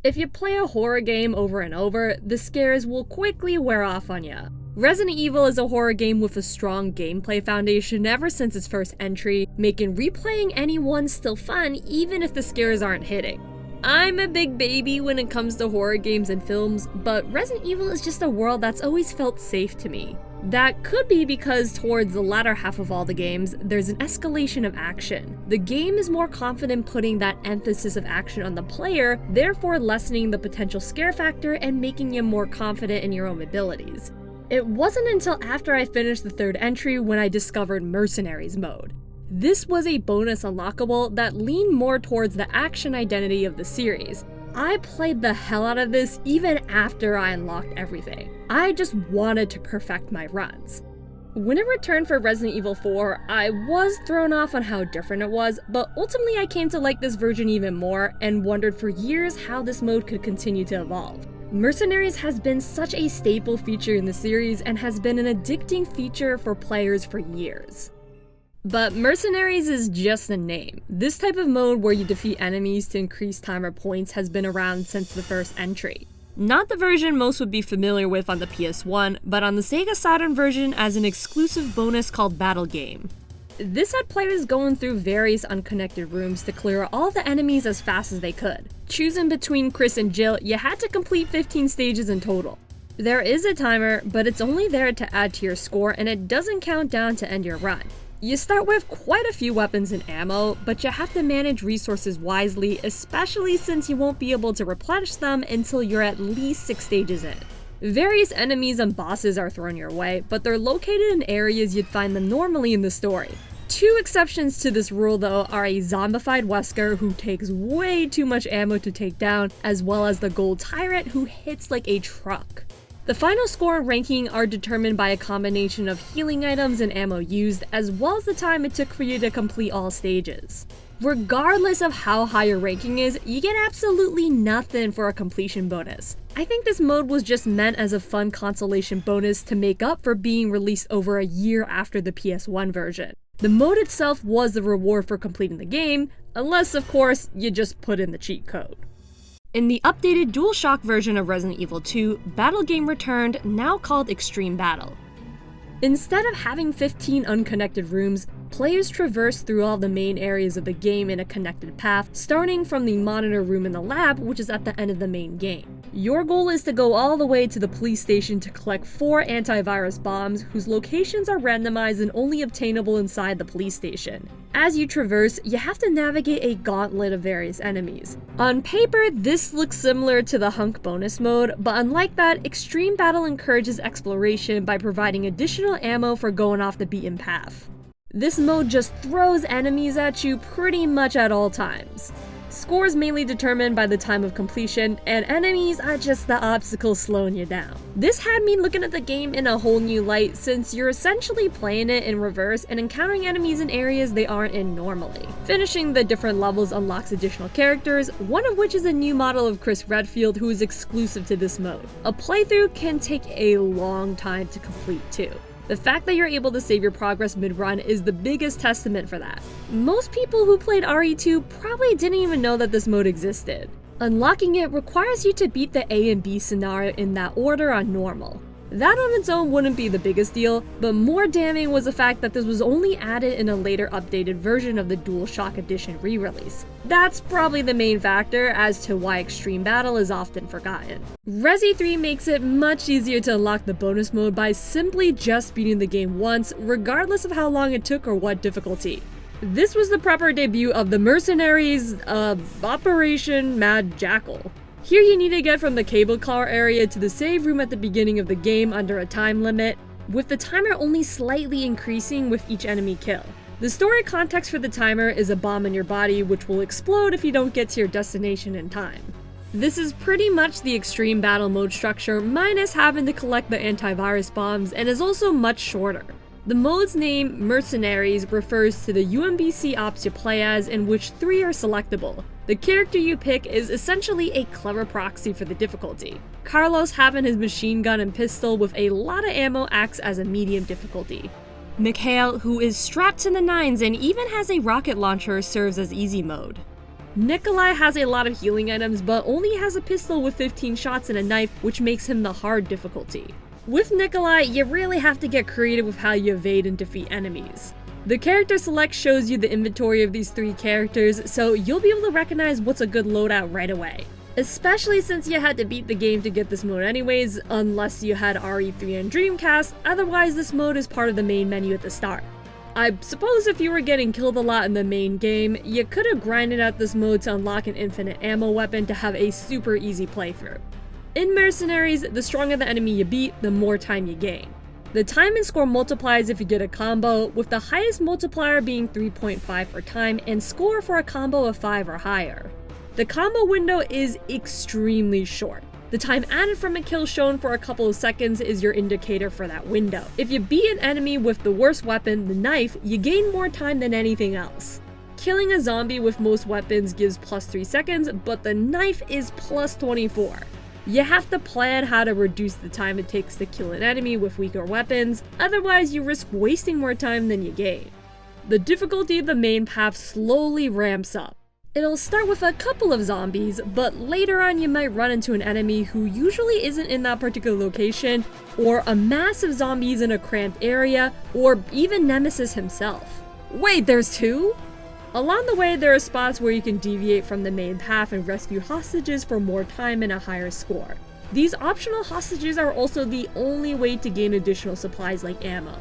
If you play a horror game over and over, the scares will quickly wear off on ya. Resident Evil is a horror game with a strong gameplay foundation ever since its first entry, making replaying any one still fun even if the scares aren't hitting. I'm a big baby when it comes to horror games and films, but Resident Evil is just a world that's always felt safe to me. That could be because towards the latter half of all the games, there's an escalation of action. The game is more confident putting that emphasis of action on the player, therefore lessening the potential scare factor and making you more confident in your own abilities. It wasn't until after I finished the third entry when I discovered Mercenaries mode. This was a bonus unlockable that leaned more towards the action identity of the series. I played the hell out of this even after I unlocked everything. I just wanted to perfect my runs. When it returned for Resident Evil 4, I was thrown off on how different it was, but ultimately I came to like this version even more and wondered for years how this mode could continue to evolve. Mercenaries has been such a staple feature in the series and has been an addicting feature for players for years. But Mercenaries is just a name. This type of mode where you defeat enemies to increase timer points has been around since the first entry. Not the version most would be familiar with on the PS1, but on the Sega Saturn version as an exclusive bonus called Battle Game. This had players going through various unconnected rooms to clear all the enemies as fast as they could. Choosing between Chris and Jill, you had to complete 15 stages in total. There is a timer, but it's only there to add to your score and it doesn't count down to end your run. You start with quite a few weapons and ammo, but you have to manage resources wisely, especially since you won't be able to replenish them until you're at least 6 stages in. Various enemies and bosses are thrown your way, but they're located in areas you'd find them normally in the story. Two exceptions to this rule though are a zombified Wesker who takes way too much ammo to take down, as well as the gold tyrant who hits like a truck. The final score and ranking are determined by a combination of healing items and ammo used, as well as the time it took for you to complete all stages. Regardless of how high your ranking is, you get absolutely nothing for a completion bonus. I think this mode was just meant as a fun consolation bonus to make up for being released over a year after the PS1 version. The mode itself was the reward for completing the game, unless of course you just put in the cheat code. In the updated DualShock version of Resident Evil 2, Battle Game returned, now called Extreme Battle. Instead of having 15 unconnected rooms, players traverse through all the main areas of the game in a connected path, starting from the monitor room in the lab, which is at the end of the main game. Your goal is to go all the way to the police station to collect 4 antivirus bombs, whose locations are randomized and only obtainable inside the police station. As you traverse, you have to navigate a gauntlet of various enemies. On paper, this looks similar to the Hunk bonus mode, but unlike that, Extreme Battle encourages exploration by providing additional ammo for going off the beaten path. This mode just throws enemies at you pretty much at all times. Scores mainly determined by the time of completion, and enemies are just the obstacles slowing you down. This had me looking at the game in a whole new light, since you're essentially playing it in reverse and encountering enemies in areas they aren't in normally. Finishing the different levels unlocks additional characters, one of which is a new model of Chris Redfield who is exclusive to this mode. A playthrough can take a long time to complete too. The fact that you're able to save your progress mid-run is the biggest testament for that. Most people who played RE2 probably didn't even know that this mode existed. Unlocking it requires you to beat the A and B scenario in that order on normal. That on its own wouldn't be the biggest deal, but more damning was the fact that this was only added in a later updated version of the DualShock Edition re-release. That's probably the main factor as to why Extreme Battle is often forgotten. Resi 3 makes it much easier to unlock the bonus mode by simply just beating the game once, regardless of how long it took or what difficulty. This was the proper debut of the Mercenaries, Operation Mad Jackal. Here you need to get from the cable car area to the save room at the beginning of the game under a time limit, with the timer only slightly increasing with each enemy kill. The story context for the timer is a bomb in your body which will explode if you don't get to your destination in time. This is pretty much the Extreme Battle mode structure minus having to collect the antivirus bombs, and is also much shorter. The mode's name, Mercenaries, refers to the UMBC ops you play as, in which 3 are selectable. The character you pick is essentially a clever proxy for the difficulty. Carlos, having his machine gun and pistol with a lot of ammo, acts as a medium difficulty. Mikhail, who is strapped to the nines and even has a rocket launcher, serves as easy mode. Nikolai has a lot of healing items, but only has a pistol with 15 shots and a knife, which makes him the hard difficulty. With Nikolai, you really have to get creative with how you evade and defeat enemies. The character select shows you the inventory of these 3 characters, so you'll be able to recognize what's a good loadout right away. Especially since you had to beat the game to get this mode anyways, unless you had RE3 and Dreamcast, otherwise this mode is part of the main menu at the start. I suppose if you were getting killed a lot in the main game, you could have grinded out this mode to unlock an infinite ammo weapon to have a super easy playthrough. In Mercenaries, the stronger the enemy you beat, the more time you gain. The time and score multiplies if you get a combo, with the highest multiplier being 3.5 for time and score for a combo of 5 or higher. The combo window is extremely short. The time added from a kill shown for a couple of seconds is your indicator for that window. If you beat an enemy with the worst weapon, the knife, you gain more time than anything else. Killing a zombie with most weapons gives plus 3 seconds, but the knife is plus 24. You have to plan how to reduce the time it takes to kill an enemy with weaker weapons, otherwise you risk wasting more time than you gain. The difficulty of the main path slowly ramps up. It'll start with a couple of zombies, but later on you might run into an enemy who usually isn't in that particular location, or a mass of zombies in a cramped area, or even Nemesis himself. Wait, there's 2? Along the way, there are spots where you can deviate from the main path and rescue hostages for more time and a higher score. These optional hostages are also the only way to gain additional supplies like ammo.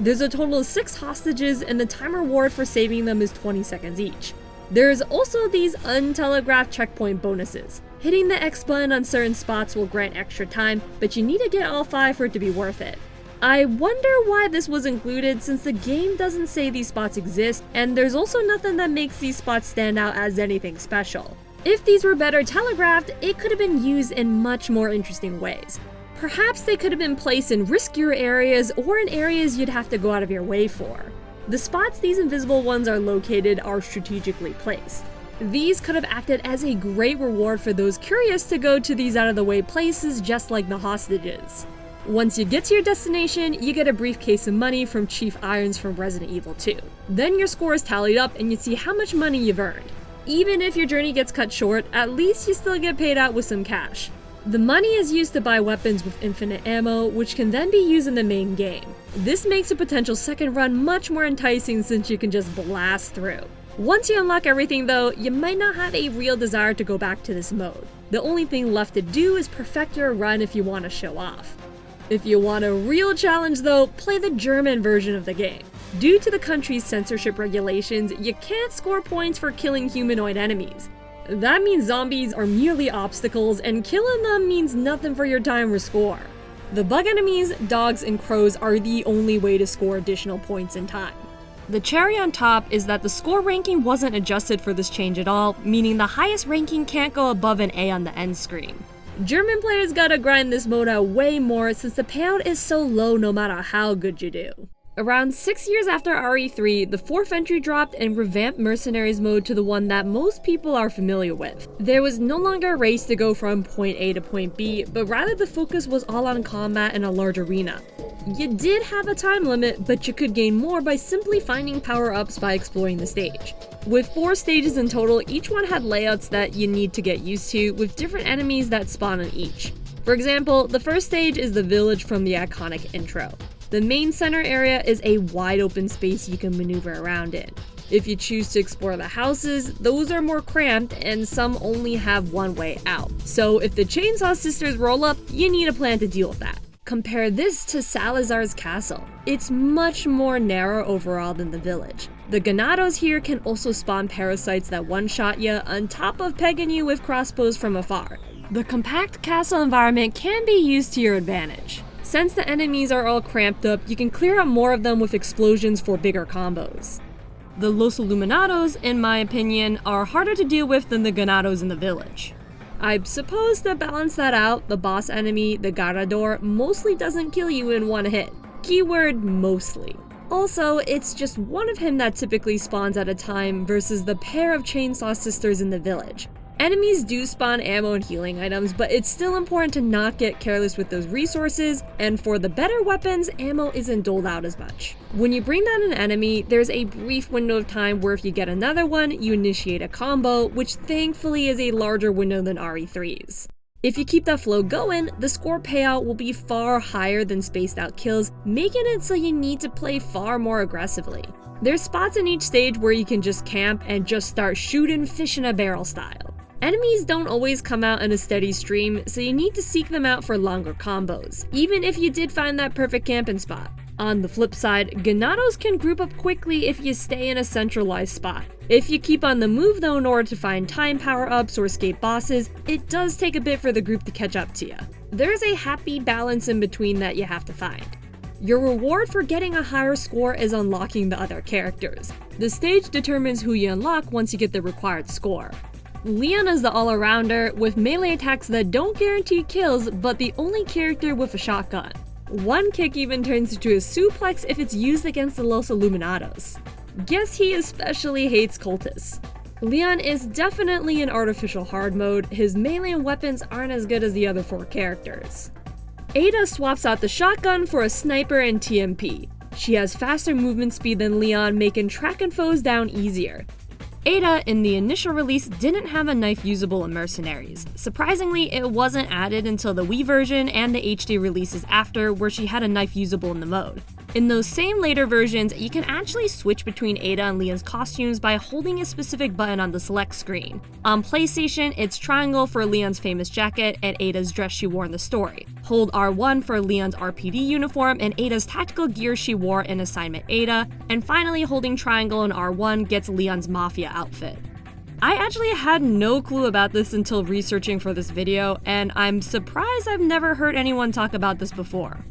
There's a total of 6 hostages, and the time reward for saving them is 20 seconds each. There's also these untelegraphed checkpoint bonuses. Hitting the X button on certain spots will grant extra time, but you need to get all 5 for it to be worth it. I wonder why this was included since the game doesn't say these spots exist, and there's also nothing that makes these spots stand out as anything special. If these were better telegraphed, it could have been used in much more interesting ways. Perhaps they could have been placed in riskier areas or in areas you'd have to go out of your way for. The spots these invisible ones are located are strategically placed. These could have acted as a great reward for those curious to go to these out-of-the-way places just like the hostages. Once you get to your destination, you get a briefcase of money from Chief Irons from Resident Evil 2. Then your score is tallied up and you see how much money you've earned. Even if your journey gets cut short, at least you still get paid out with some cash. The money is used to buy weapons with infinite ammo, which can then be used in the main game. This makes a potential second run much more enticing since you can just blast through. Once you unlock everything though, you might not have a real desire to go back to this mode. The only thing left to do is perfect your run if you want to show off. If you want a real challenge though, play the German version of the game. Due to the country's censorship regulations, you can't score points for killing humanoid enemies. That means zombies are merely obstacles, and killing them means nothing for your time or score. The bug enemies, dogs, and crows are the only way to score additional points in time. The cherry on top is that the score ranking wasn't adjusted for this change at all, meaning the highest ranking can't go above an A on the end screen. German players gotta grind this mode out way more since the payout is so low no matter how good you do. Around 6 years after RE3, the 4th entry dropped and revamped Mercenaries mode to the one that most people are familiar with. There was no longer a race to go from point A to point B, but rather the focus was all on combat in a large arena. You did have a time limit, but you could gain more by simply finding power-ups by exploring the stage. With 4 stages in total, each one had layouts that you need to get used to, with different enemies that spawn on each. For example, the first stage is the village from the iconic intro. The main center area is a wide open space you can maneuver around in. If you choose to explore the houses, those are more cramped and some only have one way out. So if the Chainsaw Sisters roll up, you need a plan to deal with that. Compare this to Salazar's castle. It's much more narrow overall than the village. The Ganados here can also spawn parasites that one-shot you on top of pegging you with crossbows from afar. The compact castle environment can be used to your advantage. Since the enemies are all cramped up, you can clear out more of them with explosions for bigger combos. The Los Illuminados, in my opinion, are harder to deal with than the Ganados in the village. I suppose to balance that out, the boss enemy, the Garrador, mostly doesn't kill you in one hit. Keyword mostly. Also, it's just one of him that typically spawns at a time versus the pair of Chainsaw Sisters in the village. Enemies do spawn ammo and healing items, but it's still important to not get careless with those resources, and for the better weapons, ammo isn't doled out as much. When you bring down an enemy, there's a brief window of time where if you get another one, you initiate a combo, which thankfully is a larger window than RE3's. If you keep that flow going, the score payout will be far higher than spaced out kills, making it so you need to play far more aggressively. There's spots in each stage where you can just camp and just start shooting fish in a barrel style. Enemies don't always come out in a steady stream, so you need to seek them out for longer combos, even if you did find that perfect camping spot. On the flip side, Ganados can group up quickly if you stay in a centralized spot. If you keep on the move though in order to find time power-ups or escape bosses, it does take a bit for the group to catch up to you. There's a happy balance in between that you have to find. Your reward for getting a higher score is unlocking the other characters. The stage determines who you unlock once you get the required score. Leon is the all-arounder, with melee attacks that don't guarantee kills, but the only character with a shotgun. One kick even turns into a suplex if it's used against the Los Illuminados. Guess he especially hates cultists. Leon is definitely in artificial hard mode, his melee and weapons aren't as good as the other 4 characters. Ada swaps out the shotgun for a sniper and TMP. She has faster movement speed than Leon, making tracking foes down easier. Ada, in the initial release, didn't have a knife usable in Mercenaries. Surprisingly, it wasn't added until the Wii version and the HD releases after, where she had a knife usable in the mode. In those same later versions, you can actually switch between Ada and Leon's costumes by holding a specific button on the select screen. On PlayStation, it's triangle for Leon's famous jacket and Ada's dress she wore in the story. Hold R1 for Leon's RPD uniform and Ada's tactical gear she wore in Assignment Ada, and finally holding triangle and R1 gets Leon's Mafia outfit. I actually had no clue about this until researching for this video, and I'm surprised I've never heard anyone talk about this before.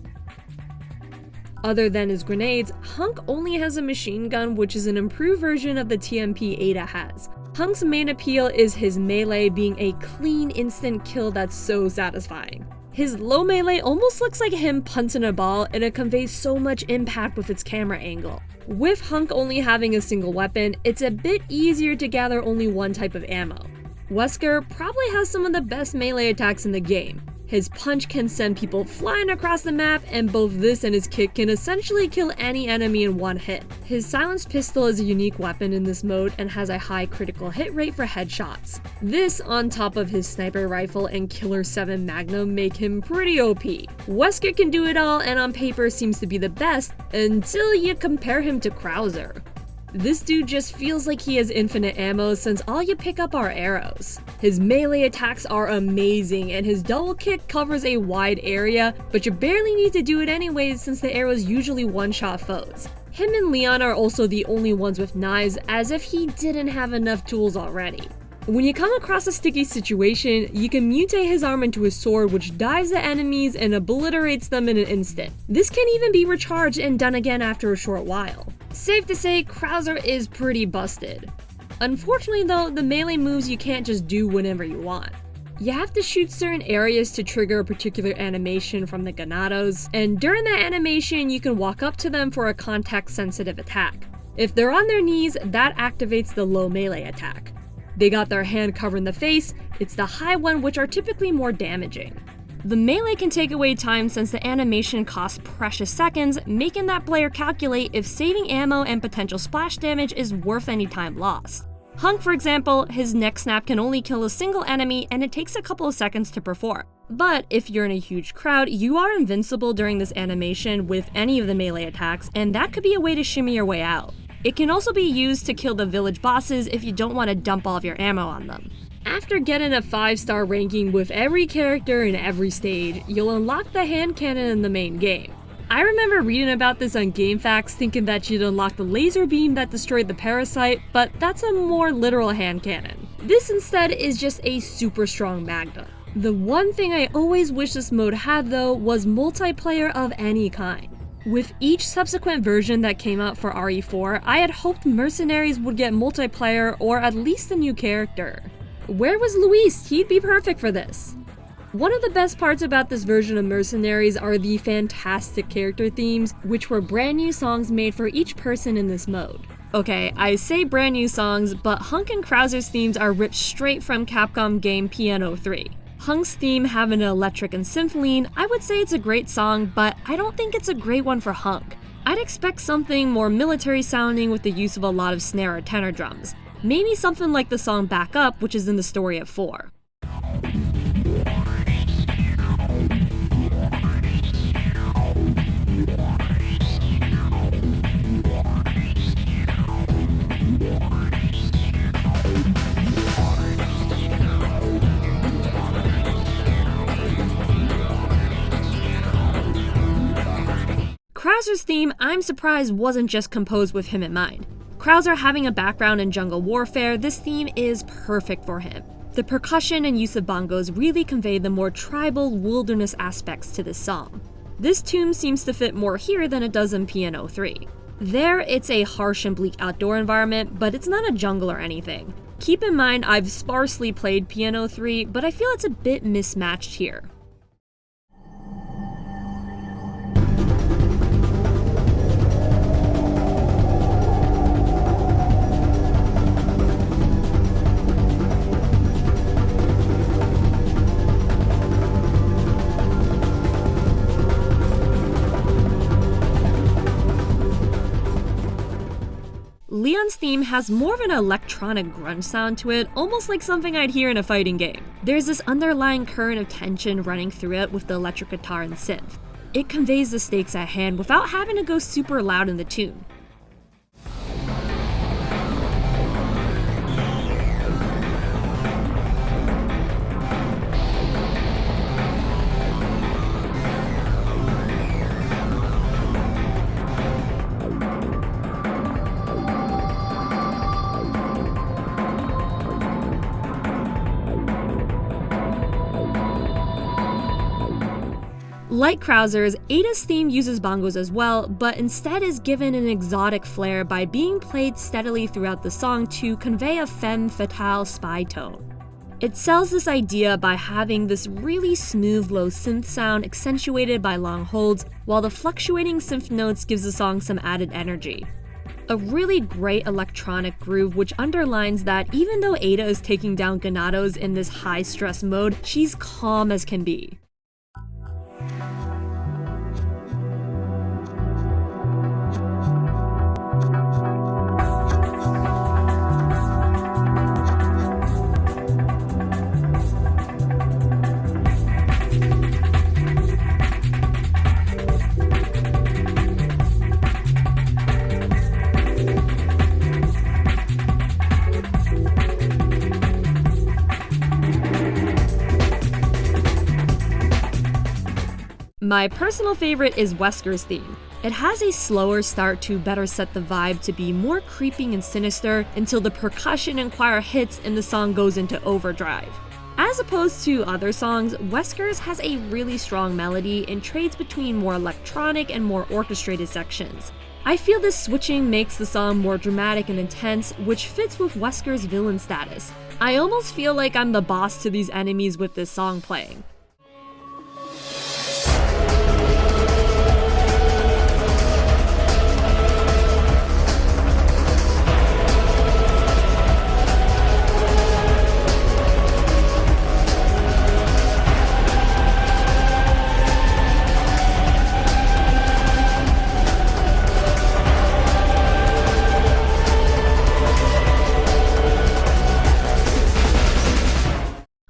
Other than his grenades, Hunk only has a machine gun, which is an improved version of the TMP Ada has. Hunk's main appeal is his melee being a clean instant kill that's so satisfying. His low melee almost looks like him punting a ball, and it conveys so much impact with its camera angle. With Hunk only having a single weapon, it's a bit easier to gather only one type of ammo. Wesker probably has some of the best melee attacks in the game. His punch can send people flying across the map, and both this and his kick can essentially kill any enemy in one hit. His silenced pistol is a unique weapon in this mode and has a high critical hit rate for headshots. This, on top of his sniper rifle and Killer 7 Magnum, make him pretty OP. Wesker can do it all and on paper seems to be the best, until you compare him to Krauser. This dude just feels like he has infinite ammo since all you pick up are arrows. His melee attacks are amazing and his double kick covers a wide area, but you barely need to do it anyways since the arrows usually one-shot foes. Him and Leon are also the only ones with knives, as if he didn't have enough tools already. When you come across a sticky situation, you can mutate his arm into a sword which dives at enemies and obliterates them in an instant. This can even be recharged and done again after a short while. Safe to say, Krauser is pretty busted. Unfortunately though, the melee moves you can't just do whenever you want. You have to shoot certain areas to trigger a particular animation from the Ganados, and during that animation you can walk up to them for a context-sensitive attack. If they're on their knees, that activates the low melee attack. They got their hand covering the face, it's the high one which are typically more damaging. The melee can take away time since the animation costs precious seconds, making that player calculate if saving ammo and potential splash damage is worth any time lost. Hunk, for example, his neck snap can only kill a single enemy and it takes a couple of seconds to perform. But if you're in a huge crowd, you are invincible during this animation with any of the melee attacks, and that could be a way to shimmy your way out. It can also be used to kill the village bosses if you don't want to dump all of your ammo on them. After getting a 5-star ranking with every character in every stage, you'll unlock the hand cannon in the main game. I remember reading about this on GameFAQs thinking that you'd unlock the laser beam that destroyed the parasite, but that's a more literal hand cannon. This instead is just a super strong magnum. The one thing I always wish this mode had though was multiplayer of any kind. With each subsequent version that came out for RE4, I had hoped Mercenaries would get multiplayer or at least a new character. Where was Luis? He'd be perfect for this. One of the best parts about this version of Mercenaries are the fantastic character themes, which were brand new songs made for each person in this mode. Okay, I say brand new songs, but Hunk and Krauser's themes are ripped straight from Capcom game Piano 3. Hunk's theme having an electric and synth lean, I would say it's a great song, but I don't think it's a great one for Hunk. I'd expect something more military sounding with the use of a lot of snare or tenor drums. Maybe something like the song Back Up, which is in the story of 4. Krauser's theme, I'm surprised, wasn't just composed with him in mind. Krauser having a background in jungle warfare, this theme is perfect for him. The percussion and use of bongos really convey the more tribal, wilderness aspects to this song. This tune seems to fit more here than it does in Piano 3. There, it's a harsh and bleak outdoor environment, but it's not a jungle or anything. Keep in mind, I've sparsely played Piano 3, but I feel it's a bit mismatched here. Leon's theme has more of an electronic grunge sound to it, almost like something I'd hear in a fighting game. There's this underlying current of tension running through it with the electric guitar and synth. It conveys the stakes at hand without having to go super loud in the tune. Like Krauser's, Ada's theme uses bongos as well, but instead is given an exotic flair by being played steadily throughout the song to convey a femme fatale spy tone. It sells this idea by having this really smooth low synth sound accentuated by long holds, while the fluctuating synth notes gives the song some added energy. A really great electronic groove which underlines that even though Ada is taking down Ganados in this high stress mode, she's calm as can be. My personal favorite is Wesker's theme. It has a slower start to better set the vibe to be more creeping and sinister until the percussion and choir hits and the song goes into overdrive. As opposed to other songs, Wesker's has a really strong melody and trades between more electronic and more orchestrated sections. I feel this switching makes the song more dramatic and intense, which fits with Wesker's villain status. I almost feel like I'm the boss to these enemies with this song playing.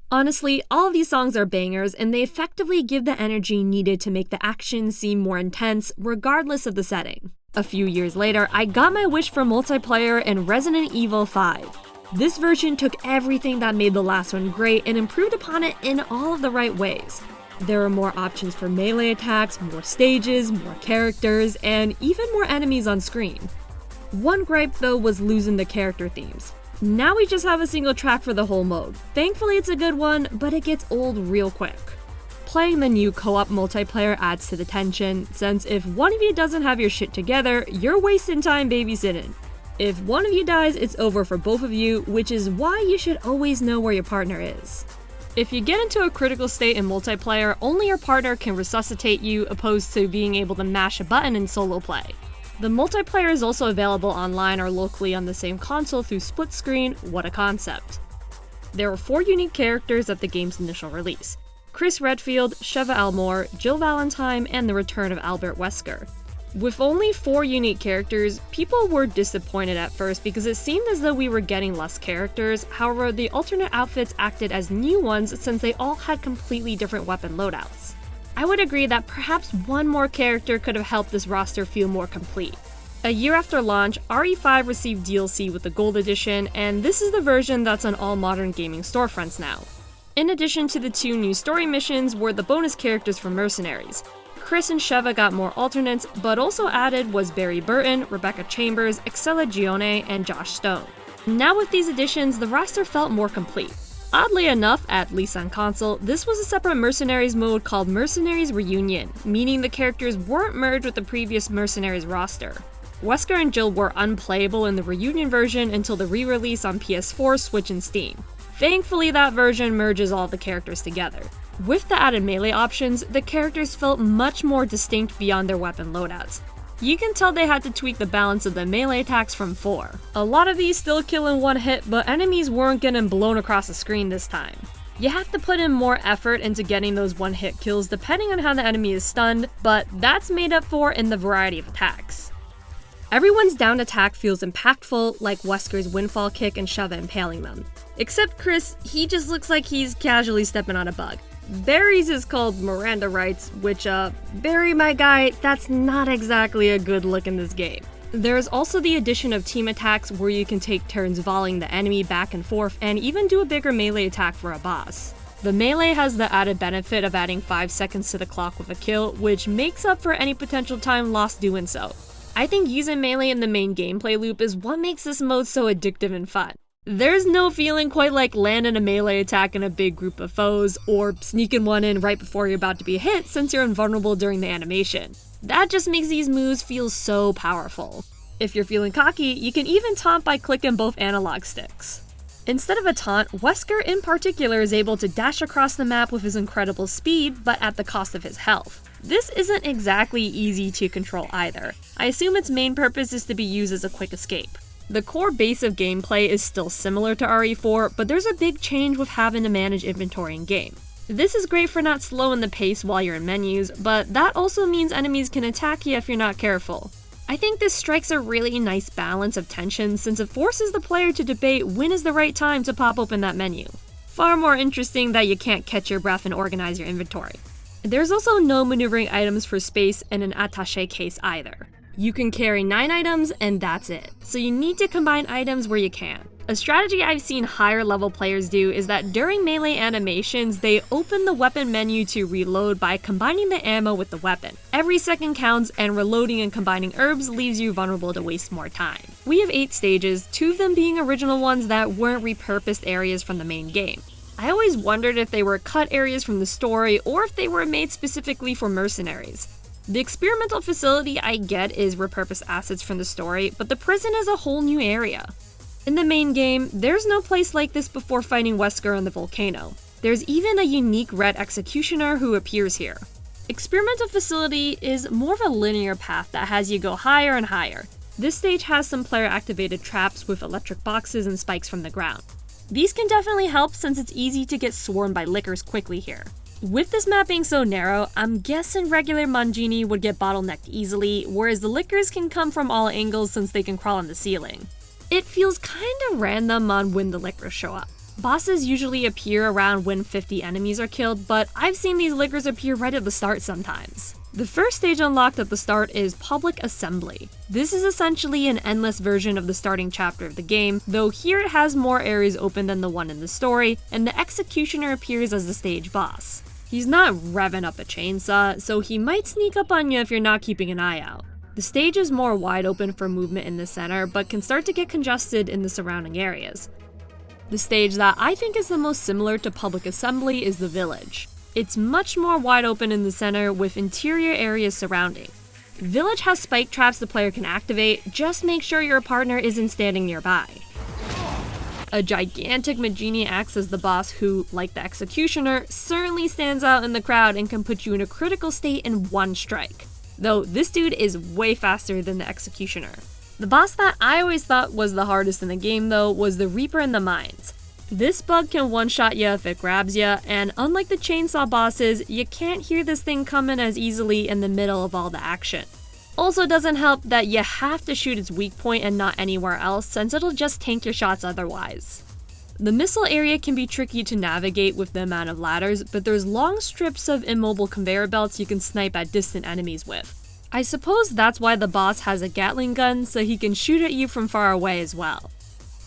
Honestly, all of these songs are bangers, and they effectively give the energy needed to make the action seem more intense, regardless of the setting. A few years later, I got my wish for multiplayer in Resident Evil 5. This version took everything that made the last one great and improved upon it in all of the right ways. There are more options for melee attacks, more stages, more characters, and even more enemies on screen. One gripe though was losing the character themes. Now we just have a single track for the whole mode. Thankfully it's a good one, but it gets old real quick. Playing the new co-op multiplayer adds to the tension, since if one of you doesn't have your shit together, you're wasting time babysitting. If one of you dies, it's over for both of you, which is why you should always know where your partner is. If you get into a critical state in multiplayer, only your partner can resuscitate you, opposed to being able to mash a button in solo play. The multiplayer is also available online or locally on the same console through split screen. What a concept. There were 4 unique characters at the game's initial release: Chris Redfield, Sheva Almore, Jill Valentine, and the return of Albert Wesker. With only 4 unique characters, people were disappointed at first because it seemed as though we were getting less characters. However, the alternate outfits acted as new ones since they all had completely different weapon loadouts. I would agree that perhaps one more character could have helped this roster feel more complete. A year after launch, RE5 received DLC with the Gold Edition, and this is the version that's on all modern gaming storefronts now. In addition to the 2 new story missions were the bonus characters from Mercenaries. Chris and Sheva got more alternates, but also added was Barry Burton, Rebecca Chambers, Excella Gione, and Josh Stone. Now with these additions, the roster felt more complete. Oddly enough, at least on console, this was a separate Mercenaries mode called Mercenaries Reunion, meaning the characters weren't merged with the previous Mercenaries roster. Wesker and Jill were unplayable in the Reunion version until the re-release on PS4, Switch, and Steam. Thankfully, that version merges all the characters together. With the added melee options, the characters felt much more distinct beyond their weapon loadouts. You can tell they had to tweak the balance of the melee attacks from 4. A lot of these still kill in one hit, but enemies weren't getting blown across the screen this time. You have to put in more effort into getting those one-hit kills depending on how the enemy is stunned, but that's made up for in the variety of attacks. Everyone's downed attack feels impactful, like Wesker's windfall kick and Sheva impaling them. Except Chris, he just looks like he's casually stepping on a bug. Barry's is called Miranda Rights, which, Barry, my guy, that's not exactly a good look in this game. There's also the addition of team attacks where you can take turns volleying the enemy back and forth and even do a bigger melee attack for a boss. The melee has the added benefit of adding 5 seconds to the clock with a kill, which makes up for any potential time lost doing so. I think using melee in the main gameplay loop is what makes this mode so addictive and fun. There's no feeling quite like landing a melee attack in a big group of foes, or sneaking one in right before you're about to be hit since you're invulnerable during the animation. That just makes these moves feel so powerful. If you're feeling cocky, you can even taunt by clicking both analog sticks. Instead of a taunt, Wesker in particular is able to dash across the map with his incredible speed, but at the cost of his health. This isn't exactly easy to control either. I assume its main purpose is to be used as a quick escape. The core base of gameplay is still similar to RE4, but there's a big change with having to manage inventory in-game. This is great for not slowing the pace while you're in menus, but that also means enemies can attack you if you're not careful. I think this strikes a really nice balance of tension since it forces the player to debate when is the right time to pop open that menu. Far more interesting that you can't catch your breath and organize your inventory. There's also no maneuvering items for space in an attaché case either. You can carry 9 items and that's it, so you need to combine items where you can. A strategy I've seen higher level players do is that during melee animations, they open the weapon menu to reload by combining the ammo with the weapon. Every second counts, and reloading and combining herbs leaves you vulnerable to waste more time. We have 8 stages, 2 of them being original ones that weren't repurposed areas from the main game. I always wondered if they were cut areas from the story or if they were made specifically for Mercenaries. The experimental facility I get is repurposed assets from the story, but the prison is a whole new area. In the main game, there's no place like this before fighting Wesker on the volcano. There's even a unique red executioner who appears here. Experimental facility is more of a linear path that has you go higher and higher. This stage has some player-activated traps with electric boxes and spikes from the ground. These can definitely help since it's easy to get swarmed by lickers quickly here. With this map being so narrow, I'm guessing regular Mangini would get bottlenecked easily, whereas the lickers can come from all angles since they can crawl on the ceiling. It feels kinda random on when the lickers show up. Bosses usually appear around when 50 enemies are killed, but I've seen these lickers appear right at the start sometimes. The first stage unlocked at the start is Public Assembly. This is essentially an endless version of the starting chapter of the game, though here it has more areas open than the one in the story, and the Executioner appears as the stage boss. He's not revving up a chainsaw, so he might sneak up on you if you're not keeping an eye out. The stage is more wide open for movement in the center, but can start to get congested in the surrounding areas. The stage that I think is the most similar to Public Assembly is the Village. It's much more wide open in the center with interior areas surrounding. Village has spike traps the player can activate, just make sure your partner isn't standing nearby. A gigantic Mangini acts as the boss who, like the Executioner, certainly stands out in the crowd and can put you in a critical state in one strike. though this dude is way faster than the Executioner. The boss that I always thought was the hardest in the game though was the Reaper in the Mines. This bug can one-shot ya if it grabs ya, and unlike the chainsaw bosses, you can't hear this thing coming as easily in the middle of all the action. Also doesn't help that you have to shoot its weak point and not anywhere else, since it'll just tank your shots otherwise. The missile area can be tricky to navigate with the amount of ladders, but there's long strips of immobile conveyor belts you can snipe at distant enemies with. I suppose that's why the boss has a Gatling gun, so he can shoot at you from far away as well.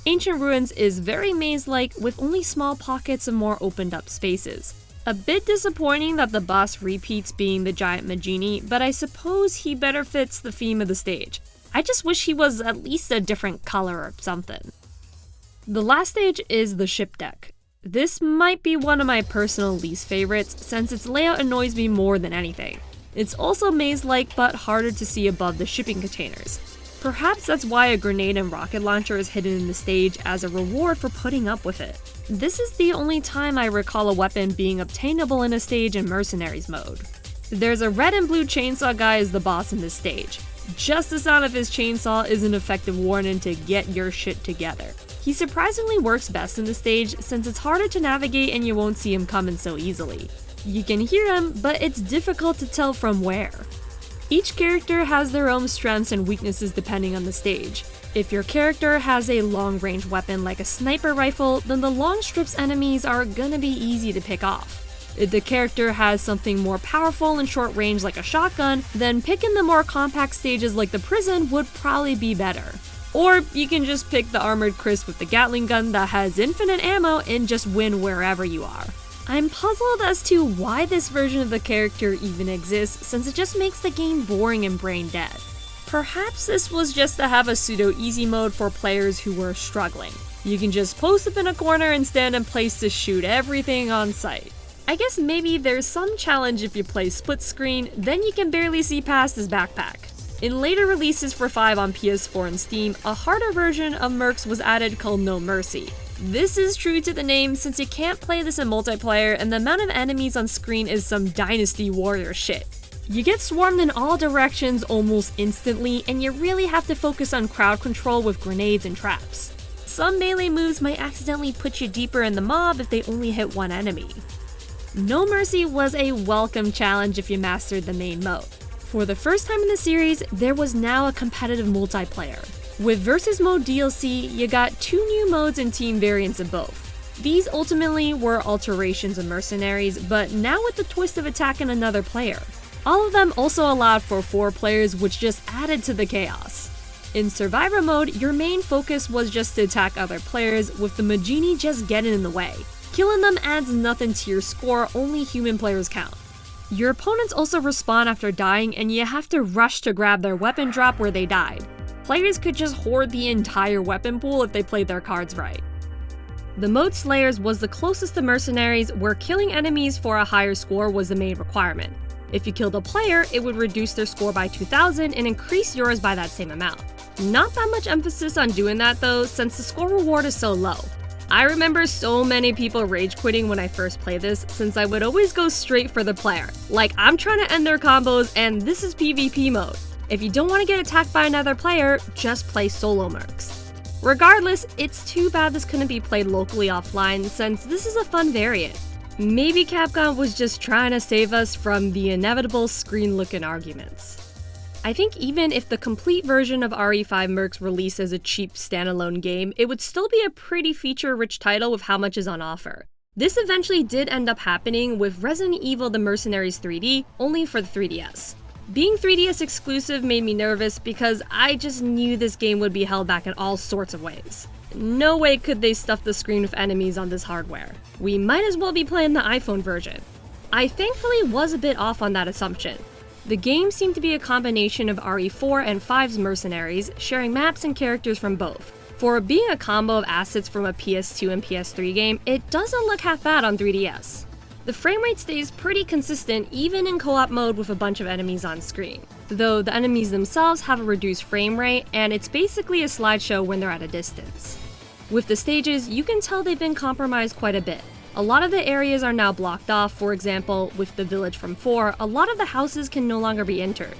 Ancient Ruins is very maze-like with only small pockets of more opened up spaces. A bit disappointing that the boss repeats being the giant Magini, but I suppose he better fits the theme of the stage. I just wish he was at least a different color or something. The last stage is the ship deck. This might be one of my personal least favorites since its layout annoys me more than anything. It's also maze-like but harder to see above the shipping containers. Perhaps that's why a grenade and rocket launcher is hidden in the stage as a reward for putting up with it. This is the only time I recall a weapon being obtainable in a stage in Mercenaries mode. There's a red and blue chainsaw guy as the boss in this stage. Just the sound of his chainsaw is an effective warning to get your shit together. He surprisingly works best in the stage since it's harder to navigate and you won't see him coming so easily. You can hear him, but it's difficult to tell from where. Each character has their own strengths and weaknesses depending on the stage. If your character has a long-range weapon like a sniper rifle, then the long strips enemies are gonna be easy to pick off. If the character has something more powerful and short range like a shotgun, then picking the more compact stages like the prison would probably be better. Or you can just pick the armored Chris with the Gatling gun that has infinite ammo and just win wherever you are. I'm puzzled as to why this version of the character even exists, since it just makes the game boring and brain dead. Perhaps this was just to have a pseudo-easy mode for players who were struggling. You can just post up in a corner and stand in place to shoot everything on sight. I guess maybe there's some challenge if you play split screen, then you can barely see past his backpack. In later releases for 5 on PS4 and Steam, a harder version of Mercs was added called No Mercy. This is true to the name since you can't play this in multiplayer and the amount of enemies on screen is some Dynasty Warrior shit. You get swarmed in all directions almost instantly and you really have to focus on crowd control with grenades and traps. Some melee moves might accidentally put you deeper in the mob if they only hit one enemy. No Mercy was a welcome challenge if you mastered the main mode. For the first time in the series, there was now a competitive multiplayer. With Versus Mode DLC, you got 2 new modes and team variants of both. These ultimately were alterations of Mercenaries, but now with the twist of attacking another player. All of them also allowed for 4 players, which just added to the chaos. In Survivor mode, your main focus was just to attack other players, with the Magini just getting in the way. Killing them adds nothing to your score, only human players count. Your opponents also respawn after dying, and you have to rush to grab their weapon drop where they died. Players could just hoard the entire weapon pool if they played their cards right. The mode Slayers was the closest to Mercenaries, where killing enemies for a higher score was the main requirement. If you killed a player, it would reduce their score by 2,000 and increase yours by that same amount. Not that much emphasis on doing that though, since the score reward is so low. I remember so many people rage quitting when I first played this, since I would always go straight for the player. Like, I'm trying to end their combos and this is PvP mode. If you don't want to get attacked by another player, just play solo mercs. Regardless, it's too bad this couldn't be played locally offline, since this is a fun variant. Maybe Capcom was just trying to save us from the inevitable screen-looking arguments. I think even if the complete version of RE5 Mercs released as a cheap standalone game, it would still be a pretty feature-rich title with how much is on offer. This eventually did end up happening with Resident Evil The Mercenaries 3D, only for the 3DS. Being 3DS exclusive made me nervous because I just knew this game would be held back in all sorts of ways. No way could they stuff the screen with enemies on this hardware. We might as well be playing the iPhone version. I thankfully was a bit off on that assumption. The game seemed to be a combination of RE4 and 5's Mercenaries, sharing maps and characters from both. For being a combo of assets from a PS2 and PS3 game, it doesn't look half bad on 3DS. The frame rate stays pretty consistent even in co-op mode with a bunch of enemies on screen, though the enemies themselves have a reduced frame rate and it's basically a slideshow when they're at a distance. With the stages, you can tell they've been compromised quite a bit. A lot of the areas are now blocked off. For example, with the village from 4, a lot of the houses can no longer be entered.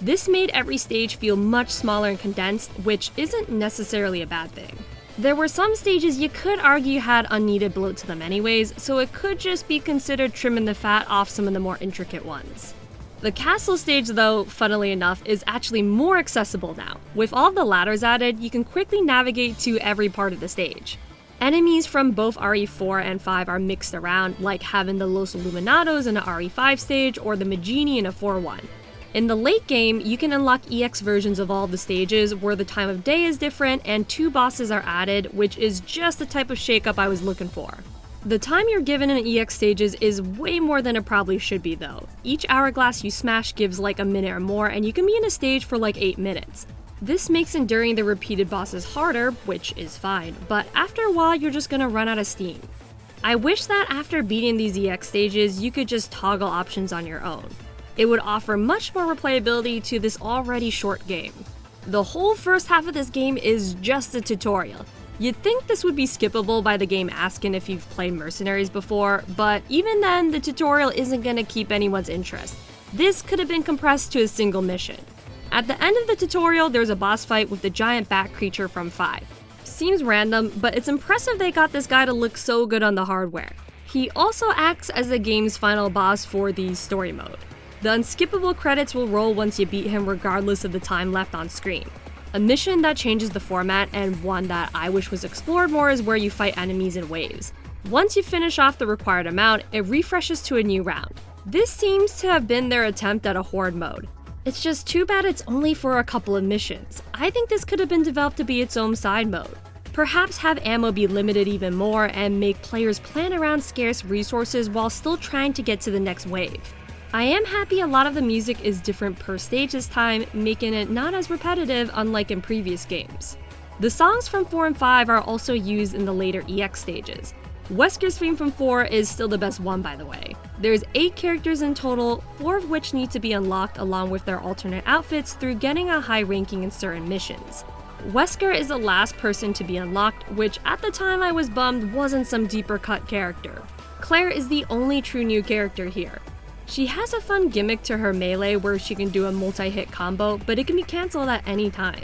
This made every stage feel much smaller and condensed, which isn't necessarily a bad thing. There were some stages you could argue had unneeded bloat to them anyways, so it could just be considered trimming the fat off some of the more intricate ones. The castle stage though, funnily enough, is actually more accessible now. With all the ladders added, you can quickly navigate to every part of the stage. Enemies from both RE4 and 5 are mixed around, like having the Los Illuminados in a RE5 stage or the Magini in a 4-1. In the late game, you can unlock EX versions of all the stages where the time of day is different and 2 bosses are added, which is just the type of shakeup I was looking for. The time you're given in EX stages is way more than it probably should be though. Each hourglass you smash gives like a minute or more, and you can be in a stage for like 8 minutes. This makes enduring the repeated bosses harder, which is fine, but after a while you're just gonna run out of steam. I wish that after beating these EX stages, you could just toggle options on your own. It would offer much more replayability to this already short game. The whole first half of this game is just a tutorial. You'd think this would be skippable by the game asking if you've played Mercenaries before, but even then, the tutorial isn't gonna keep anyone's interest. This could have been compressed to a single mission. At the end of the tutorial, there's a boss fight with the giant bat creature from 5. Seems random, but it's impressive they got this guy to look so good on the hardware. He also acts as the game's final boss for the story mode. The unskippable credits will roll once you beat him regardless of the time left on screen. A mission that changes the format, and one that I wish was explored more, is where you fight enemies in waves. Once you finish off the required amount, it refreshes to a new round. This seems to have been their attempt at a horde mode. It's just too bad it's only for a couple of missions. I think this could have been developed to be its own side mode. Perhaps have ammo be limited even more and make players plan around scarce resources while still trying to get to the next wave. I am happy a lot of the music is different per stage this time, making it not as repetitive unlike in previous games. The songs from 4 and 5 are also used in the later EX stages. Wesker's theme from 4 is still the best one, by the way. There's 8 characters in total, 4 of which need to be unlocked along with their alternate outfits through getting a high ranking in certain missions. Wesker is the last person to be unlocked, which at the time I was bummed wasn't some deeper cut character. Claire is the only true new character here. She has a fun gimmick to her melee where she can do a multi-hit combo, but it can be cancelled at any time.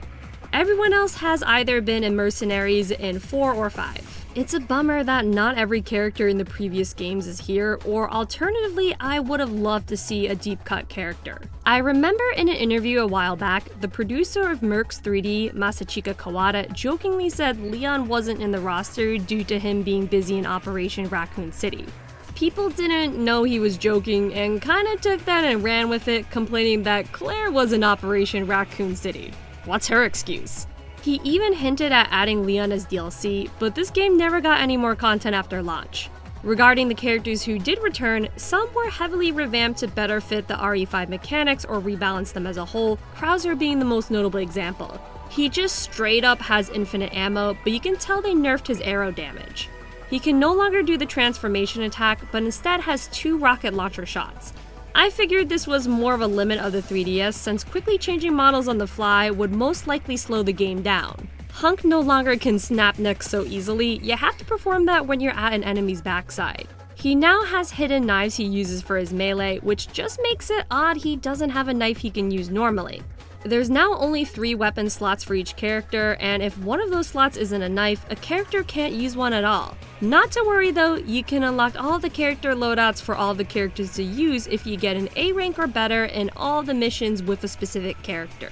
Everyone else has either been in Mercenaries in 4 or 5. It's a bummer that not every character in the previous games is here, or alternatively, I would have loved to see a deep cut character. I remember in an interview a while back, the producer of Mercs 3D, Masachika Kawada, jokingly said Leon wasn't in the roster due to him being busy in Operation Raccoon City. People didn't know he was joking and kinda took that and ran with it, complaining that Claire was in Operation Raccoon City. What's her excuse? He even hinted at adding Leon as DLC, but this game never got any more content after launch. Regarding the characters who did return, some were heavily revamped to better fit the RE5 mechanics or rebalance them as a whole, Krauser being the most notable example. He just straight up has infinite ammo, but you can tell they nerfed his arrow damage. He can no longer do the transformation attack, but instead has 2 rocket launcher shots. I figured this was more of a limit of the 3DS since quickly changing models on the fly would most likely slow the game down. Hunk no longer can snap necks so easily, you have to perform that when you're at an enemy's backside. He now has hidden knives he uses for his melee, which just makes it odd he doesn't have a knife he can use normally. There's now only 3 weapon slots for each character, and if one of those slots isn't a knife, a character can't use one at all. Not to worry though, you can unlock all the character loadouts for all the characters to use if you get an A rank or better in all the missions with a specific character.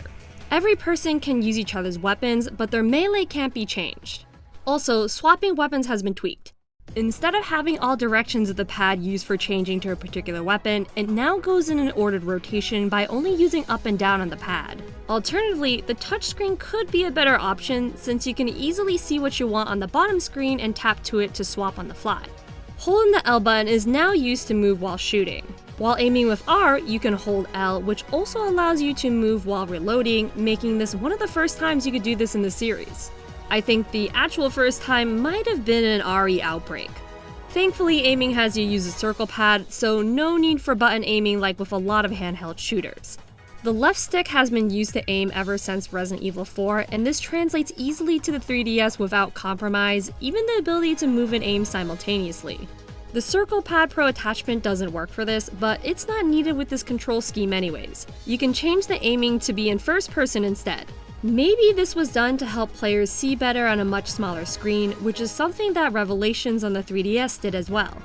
Every person can use each other's weapons, but their melee can't be changed. Also, swapping weapons has been tweaked. Instead of having all directions of the pad used for changing to a particular weapon, it now goes in an ordered rotation by only using up and down on the pad. Alternatively, the touchscreen could be a better option since you can easily see what you want on the bottom screen and tap to it to swap on the fly. Holding the L button is now used to move while shooting. While aiming with R, you can hold L, which also allows you to move while reloading, making this one of the first times you could do this in the series. I think the actual first time might have been an RE Outbreak. Thankfully, aiming has you use a circle pad, so no need for button aiming like with a lot of handheld shooters. The left stick has been used to aim ever since Resident Evil 4, and this translates easily to the 3DS without compromise, even the ability to move and aim simultaneously. The Circle Pad Pro attachment doesn't work for this, but it's not needed with this control scheme anyways. You can change the aiming to be in first person instead. Maybe this was done to help players see better on a much smaller screen, which is something that Revelations on the 3DS did as well.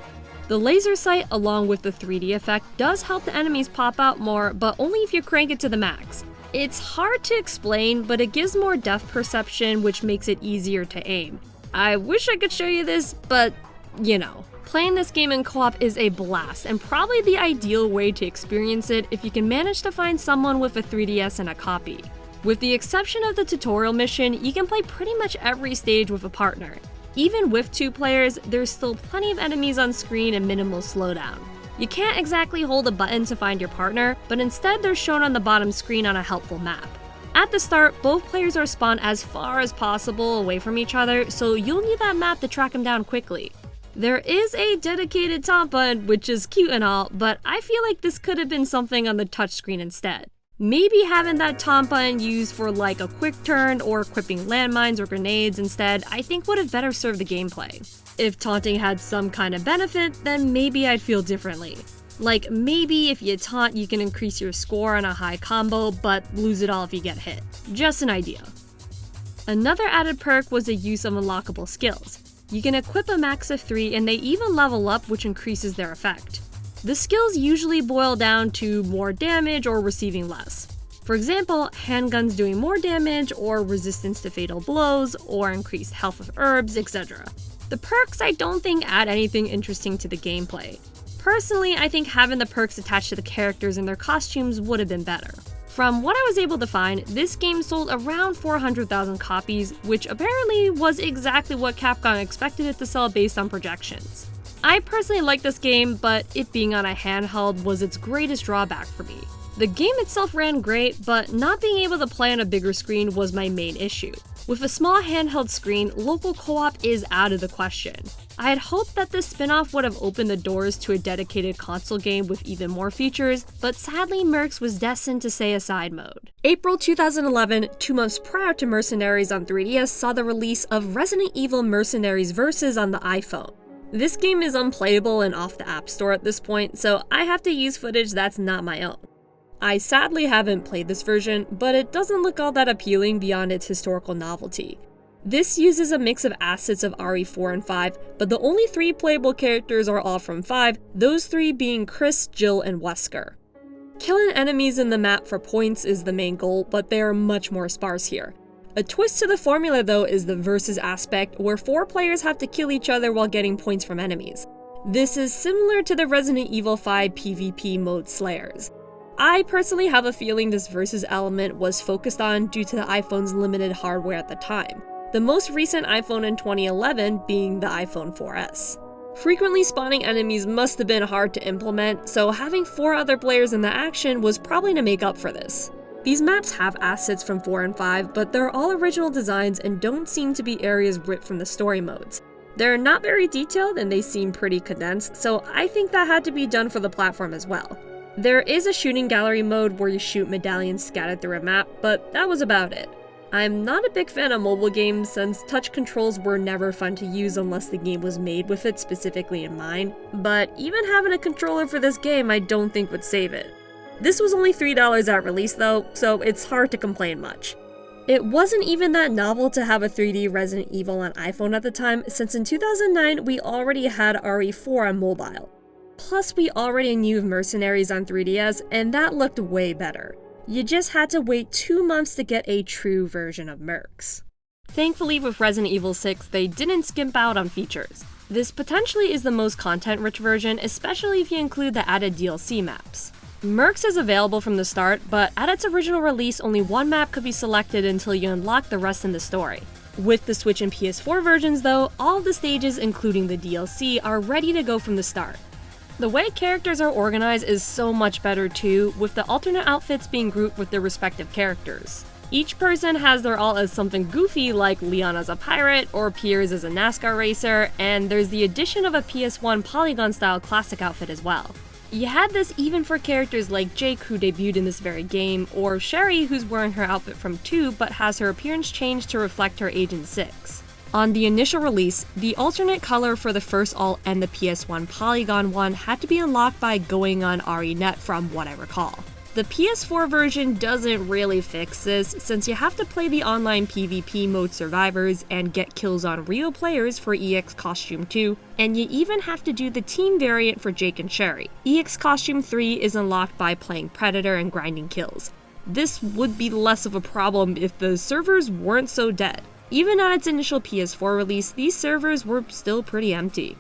The laser sight along with the 3D effect does help the enemies pop out more, but only if you crank it to the max. It's hard to explain, but it gives more depth perception, which makes it easier to aim. I wish I could show you this, but you know. Playing this game in co-op is a blast, and probably the ideal way to experience it if you can manage to find someone with a 3DS and a copy. With the exception of the tutorial mission, you can play pretty much every stage with a partner. Even with 2 players, there's still plenty of enemies on screen and minimal slowdown. You can't exactly hold a button to find your partner, but instead they're shown on the bottom screen on a helpful map. At the start, both players are spawned as far as possible away from each other, so you'll need that map to track them down quickly. There is a dedicated top button, which is cute and all, but I feel like this could have been something on the touchscreen instead. Maybe having that taunt button used for like a quick turn or equipping landmines or grenades instead, I think would have better served the gameplay. If taunting had some kind of benefit, then maybe I'd feel differently. Like maybe if you taunt you can increase your score on a high combo, but lose it all if you get hit. Just an idea. Another added perk was the use of unlockable skills. You can equip a max of 3 and they even level up, which increases their effect. The skills usually boil down to more damage or receiving less. For example, handguns doing more damage or resistance to fatal blows or increased health with herbs, etc. The perks I don't think add anything interesting to the gameplay. Personally, I think having the perks attached to the characters and their costumes would have been better. From what I was able to find, this game sold around 400,000 copies, which apparently was exactly what Capcom expected it to sell based on projections. I personally like this game, but it being on a handheld was its greatest drawback for me. The game itself ran great, but not being able to play on a bigger screen was my main issue. With a small handheld screen, local co-op is out of the question. I had hoped that this spin-off would have opened the doors to a dedicated console game with even more features, but sadly Mercs was destined to stay a side mode. April 2011, 2 months prior to Mercenaries on 3DS, saw the release of Resident Evil Mercenaries Versus on the iPhone. This game is unplayable and off the App Store at this point, so I have to use footage that's not my own. I sadly haven't played this version, but it doesn't look all that appealing beyond its historical novelty. This uses a mix of assets of RE4 and 5, but the only 3 playable characters are all from 5, those 3 being Chris, Jill, and Wesker. Killing enemies in the map for points is the main goal, but they are much more sparse here. A twist to the formula though is the versus aspect, where 4 players have to kill each other while getting points from enemies. This is similar to the Resident Evil 5 PvP mode Slayers. I personally have a feeling this versus element was focused on due to the iPhone's limited hardware at the time. The most recent iPhone in 2011 being the iPhone 4S. Frequently spawning enemies must have been hard to implement, so having 4 other players in the action was probably to make up for this. These maps have assets from 4 and 5, but they're all original designs and don't seem to be areas ripped from the story modes. They're not very detailed and they seem pretty condensed, so I think that had to be done for the platform as well. There is a shooting gallery mode where you shoot medallions scattered through a map, but that was about it. I'm not a big fan of mobile games since touch controls were never fun to use unless the game was made with it specifically in mind, but even having a controller for this game I don't think would save it. This was only $3 at release though, so it's hard to complain much. It wasn't even that novel to have a 3D Resident Evil on iPhone at the time, since in 2009 we already had RE4 on mobile. Plus we already knew of Mercenaries on 3DS, and that looked way better. You just had to wait 2 months to get a true version of Mercs. Thankfully with Resident Evil 6, they didn't skimp out on features. This potentially is the most content-rich version, especially if you include the added DLC maps. Mercs is available from the start, but at its original release only 1 map could be selected until you unlock the rest in the story. With the Switch and PS4 versions though, all of the stages including the DLC are ready to go from the start. The way characters are organized is so much better too, with the alternate outfits being grouped with their respective characters. Each person has their alt as something goofy like Leon as a pirate or Piers as a NASCAR racer, and there's the addition of a PS1 polygon style classic outfit as well. You had this even for characters like Jake who debuted in this very game, or Sherry who's wearing her outfit from 2 but has her appearance changed to reflect her age in 6. On the initial release, the alternate color for the first alt and the PS1 Polygon one had to be unlocked by going on RENet from what I recall. The PS4 version doesn't really fix this, since you have to play the online PvP mode Survivors and get kills on real players for EX Costume 2, and you even have to do the team variant for Jake and Sherry. EX Costume 3 is unlocked by playing Predator and grinding kills. This would be less of a problem if the servers weren't so dead. Even at its initial PS4 release, these servers were still pretty empty.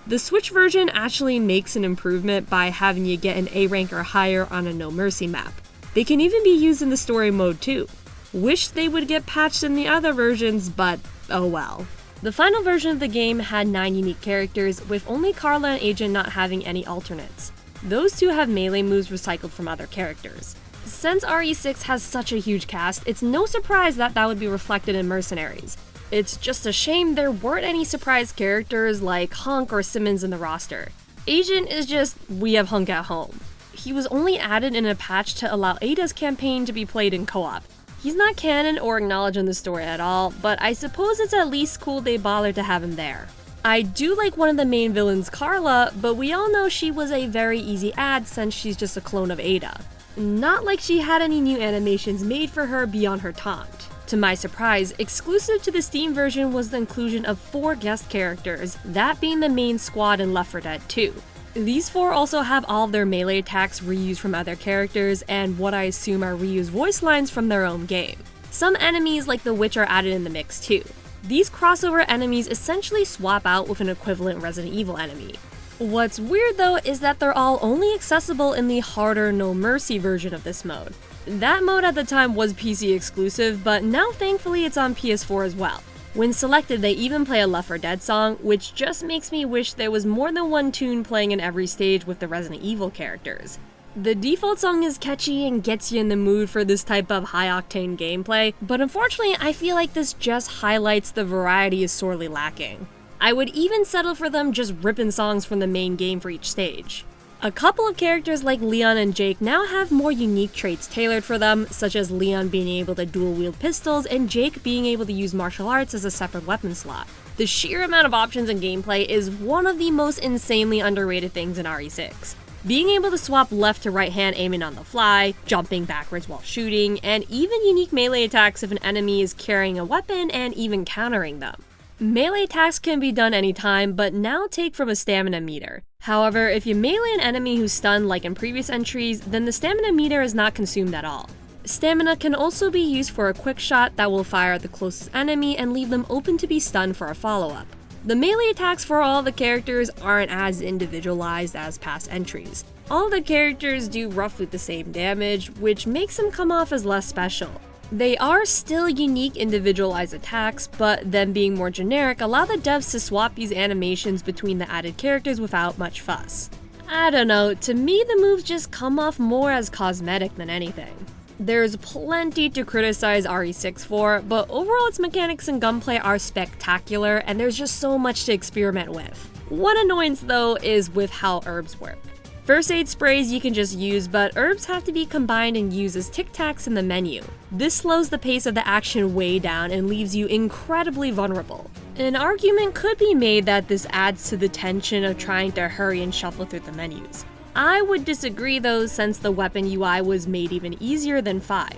The Switch version actually makes an improvement by having you get an A rank or higher on a No Mercy map. They can even be used in the story mode too. Wish they would get patched in the other versions, but oh well. The final version of the game had 9 unique characters, with only Carla and Agent not having any alternates. Those two have melee moves recycled from other characters. Since RE6 has such a huge cast, it's no surprise that would be reflected in Mercenaries. It's just a shame there weren't any surprise characters like Hunk or Simmons in the roster. Agent is just, we have Hunk at home. He was only added in a patch to allow Ada's campaign to be played in co-op. He's not canon or acknowledged in the story at all, but I suppose it's at least cool they bothered to have him there. I do like one of the main villains, Carla, but we all know she was a very easy add since she's just a clone of Ada. Not like she had any new animations made for her beyond her taunt. To my surprise, exclusive to the Steam version was the inclusion of 4 guest characters, that being the main squad in Left 4 Dead 2. These 4 also have all of their melee attacks reused from other characters and what I assume are reused voice lines from their own game. Some enemies like the Witch are added in the mix too. These crossover enemies essentially swap out with an equivalent Resident Evil enemy. What's weird though is that they're all only accessible in the harder No Mercy version of this mode. That mode at the time was PC exclusive, but now thankfully it's on PS4 as well. When selected, they even play a Left 4 Dead song, which just makes me wish there was more than one tune playing in every stage with the Resident Evil characters. The default song is catchy and gets you in the mood for this type of high-octane gameplay, but unfortunately I feel like this just highlights the variety is sorely lacking. I would even settle for them just ripping songs from the main game for each stage. A couple of characters like Leon and Jake now have more unique traits tailored for them, such as Leon being able to dual-wield pistols and Jake being able to use martial arts as a separate weapon slot. The sheer amount of options in gameplay is one of the most insanely underrated things in RE6. Being able to swap left to right hand aiming on the fly, jumping backwards while shooting, and even unique melee attacks if an enemy is carrying a weapon and even countering them. Melee attacks can be done anytime, but now take from a stamina meter. However, if you melee an enemy who's stunned like in previous entries, then the stamina meter is not consumed at all. Stamina can also be used for a quick shot that will fire at the closest enemy and leave them open to be stunned for a follow-up. The melee attacks for all the characters aren't as individualized as past entries. All the characters do roughly the same damage, which makes them come off as less special. They are still unique individualized attacks, but them being more generic allow the devs to swap these animations between the added characters without much fuss. I don't know, to me the moves just come off more as cosmetic than anything. There's plenty to criticize RE6 for, but overall its mechanics and gunplay are spectacular and there's just so much to experiment with. One annoyance though is with how herbs work. First aid sprays you can just use, but herbs have to be combined and used as tic tacs in the menu. This slows the pace of the action way down and leaves you incredibly vulnerable. An argument could be made that this adds to the tension of trying to hurry and shuffle through the menus. I would disagree though, since the weapon UI was made even easier than 5.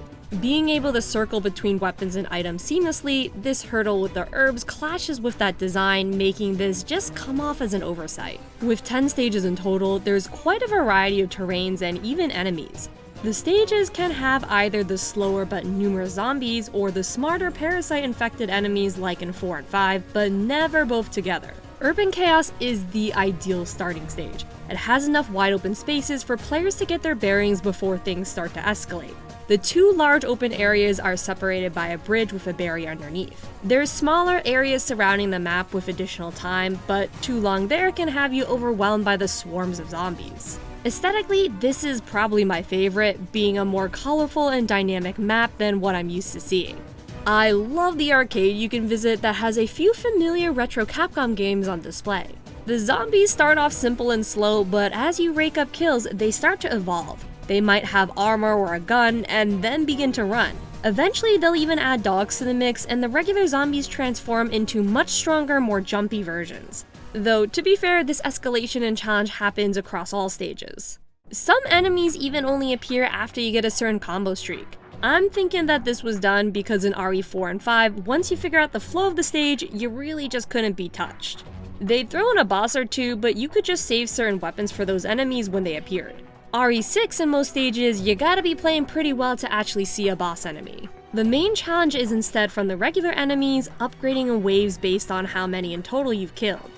Being able to circle between weapons and items seamlessly, this hurdle with the herbs clashes with that design, making this just come off as an oversight. With 10 stages in total, there's quite a variety of terrains and even enemies. The stages can have either the slower but numerous zombies or the smarter parasite-infected enemies like in 4 and 5, but never both together. Urban Chaos is the ideal starting stage. It has enough wide open spaces for players to get their bearings before things start to escalate. The 2 large open areas are separated by a bridge with a barrier underneath. There's smaller areas surrounding the map with additional time, but too long there can have you overwhelmed by the swarms of zombies. Aesthetically, this is probably my favorite, being a more colorful and dynamic map than what I'm used to seeing. I love the arcade you can visit that has a few familiar retro Capcom games on display. The zombies start off simple and slow, but as you rake up kills, they start to evolve. They might have armor or a gun, and then begin to run. Eventually, they'll even add dogs to the mix, and the regular zombies transform into much stronger, more jumpy versions. Though, to be fair, this escalation and challenge happens across all stages. Some enemies even only appear after you get a certain combo streak. I'm thinking that this was done because in RE4 and 5, once you figure out the flow of the stage, you really just couldn't be touched. They'd throw in a boss or two, but you could just save certain weapons for those enemies when they appeared. RE6 in most stages, you gotta be playing pretty well to actually see a boss enemy. The main challenge is instead from the regular enemies, upgrading in waves based on how many in total you've killed.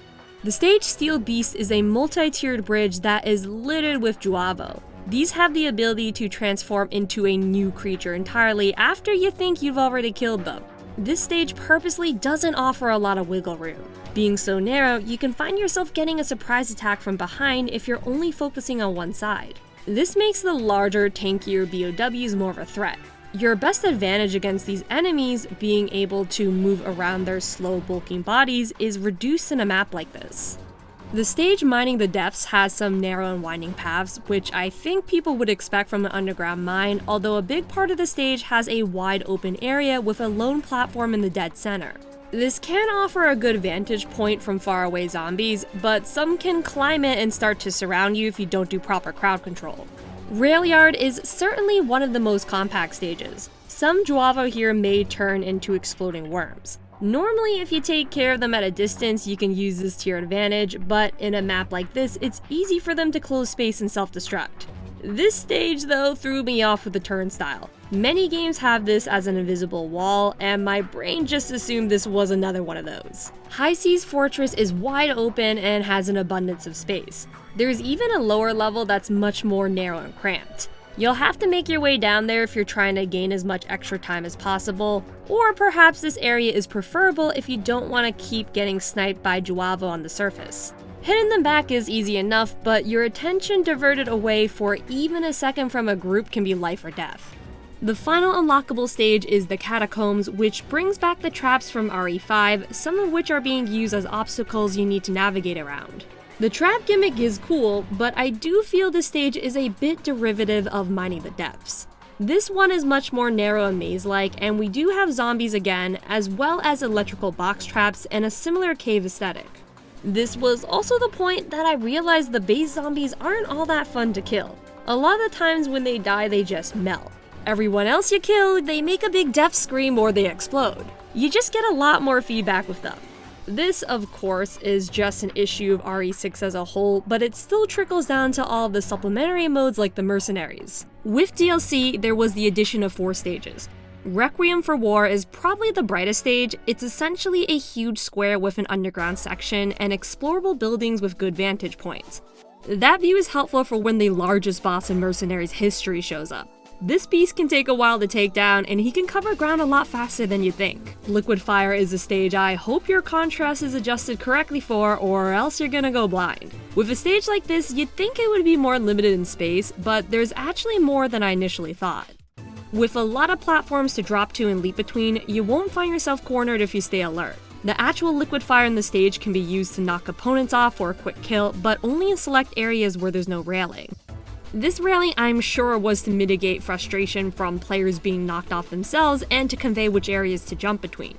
The stage Steel Beast is a multi-tiered bridge that is littered with Juavo. These have the ability to transform into a new creature entirely after you think you've already killed them. This stage purposely doesn't offer a lot of wiggle room. Being so narrow, you can find yourself getting a surprise attack from behind if you're only focusing on one side. This makes the larger, tankier BOWs more of a threat. Your best advantage against these enemies, being able to move around their slow, bulking bodies, is reduced in a map like this. The stage Mining the Depths has some narrow and winding paths, which I think people would expect from an underground mine, although a big part of the stage has a wide open area with a lone platform in the dead center. This can offer a good vantage point from faraway zombies, but some can climb it and start to surround you if you don't do proper crowd control. Railyard is certainly one of the most compact stages. Some Juavo here may turn into exploding worms. Normally, if you take care of them at a distance, you can use this to your advantage, but in a map like this, it's easy for them to close space and self-destruct. This stage, though, threw me off with the turnstile. Many games have this as an invisible wall, and my brain just assumed this was another one of those. High Seas Fortress is wide open and has an abundance of space. There's even a lower level that's much more narrow and cramped. You'll have to make your way down there if you're trying to gain as much extra time as possible, or perhaps this area is preferable if you don't want to keep getting sniped by Juavo on the surface. Hitting them back is easy enough, but your attention diverted away for even a second from a group can be life or death. The final unlockable stage is the Catacombs, which brings back the traps from RE5, some of which are being used as obstacles you need to navigate around. The trap gimmick is cool, but I do feel this stage is a bit derivative of Mining the Depths. This one is much more narrow and maze-like, and we do have zombies again, as well as electrical box traps and a similar cave aesthetic. This was also the point that I realized the base zombies aren't all that fun to kill. A lot of the times when they die, they just melt. Everyone else you kill, they make a big death scream or they explode. You just get a lot more feedback with them. This, of course, is just an issue of RE6 as a whole, but it still trickles down to all of the supplementary modes like the Mercenaries. With DLC, there was the addition of 4 stages. Requiem for War is probably the brightest stage. It's essentially a huge square with an underground section and explorable buildings with good vantage points. That view is helpful for when the largest boss in Mercenaries history shows up. This beast can take a while to take down, and he can cover ground a lot faster than you think. Liquid Fire is a stage I hope your contrast is adjusted correctly for, or else you're gonna go blind. With a stage like this, you'd think it would be more limited in space, but there's actually more than I initially thought. With a lot of platforms to drop to and leap between, you won't find yourself cornered if you stay alert. The actual liquid fire in the stage can be used to knock opponents off for a quick kill, but only in select areas where there's no railing. This railing, I'm sure, was to mitigate frustration from players being knocked off themselves and to convey which areas to jump between.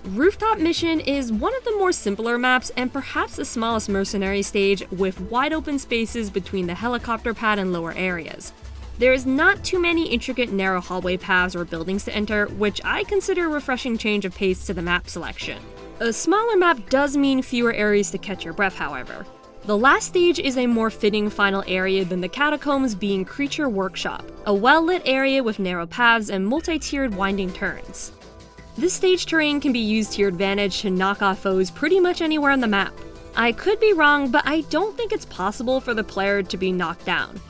Rooftop Mission is one of the more simpler maps and perhaps the smallest mercenary stage, with wide open spaces between the helicopter pad and lower areas. There is not too many intricate narrow hallway paths or buildings to enter, which I consider a refreshing change of pace to the map selection. A smaller map does mean fewer areas to catch your breath, however. The last stage is a more fitting final area than the Catacombs, being Creature Workshop, a well-lit area with narrow paths and multi-tiered winding turns. This stage terrain can be used to your advantage to knock off foes pretty much anywhere on the map. I could be wrong, but I don't think it's possible for the player to be knocked down.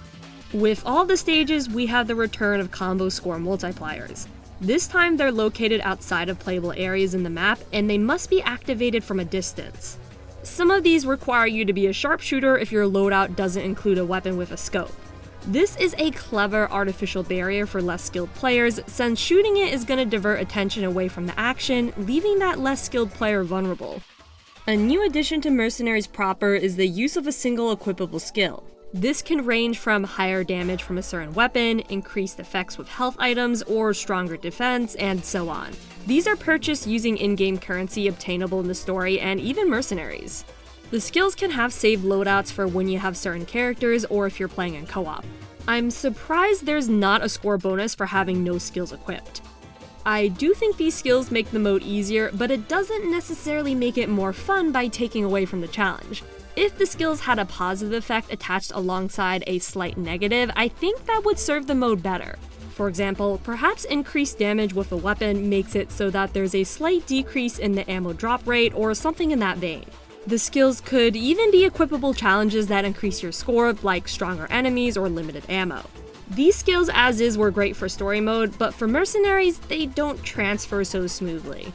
With all the stages, we have the return of combo score multipliers. This time they're located outside of playable areas in the map, and they must be activated from a distance. Some of these require you to be a sharpshooter if your loadout doesn't include a weapon with a scope. This is a clever artificial barrier for less skilled players, since shooting it is going to divert attention away from the action, leaving that less skilled player vulnerable. A new addition to Mercenaries proper is the use of a single equipable skill. This can range from higher damage from a certain weapon, increased effects with health items, or stronger defense, and so on. These are purchased using in-game currency obtainable in the story and even Mercenaries. The skills can have saved loadouts for when you have certain characters or if you're playing in co-op. I'm surprised there's not a score bonus for having no skills equipped. I do think these skills make the mode easier, but it doesn't necessarily make it more fun by taking away from the challenge. If the skills had a positive effect attached alongside a slight negative, I think that would serve the mode better. For example, perhaps increased damage with a weapon makes it so that there's a slight decrease in the ammo drop rate or something in that vein. The skills could even be equipable challenges that increase your score, like stronger enemies or limited ammo. These skills as is were great for story mode, but for Mercenaries, they don't transfer so smoothly.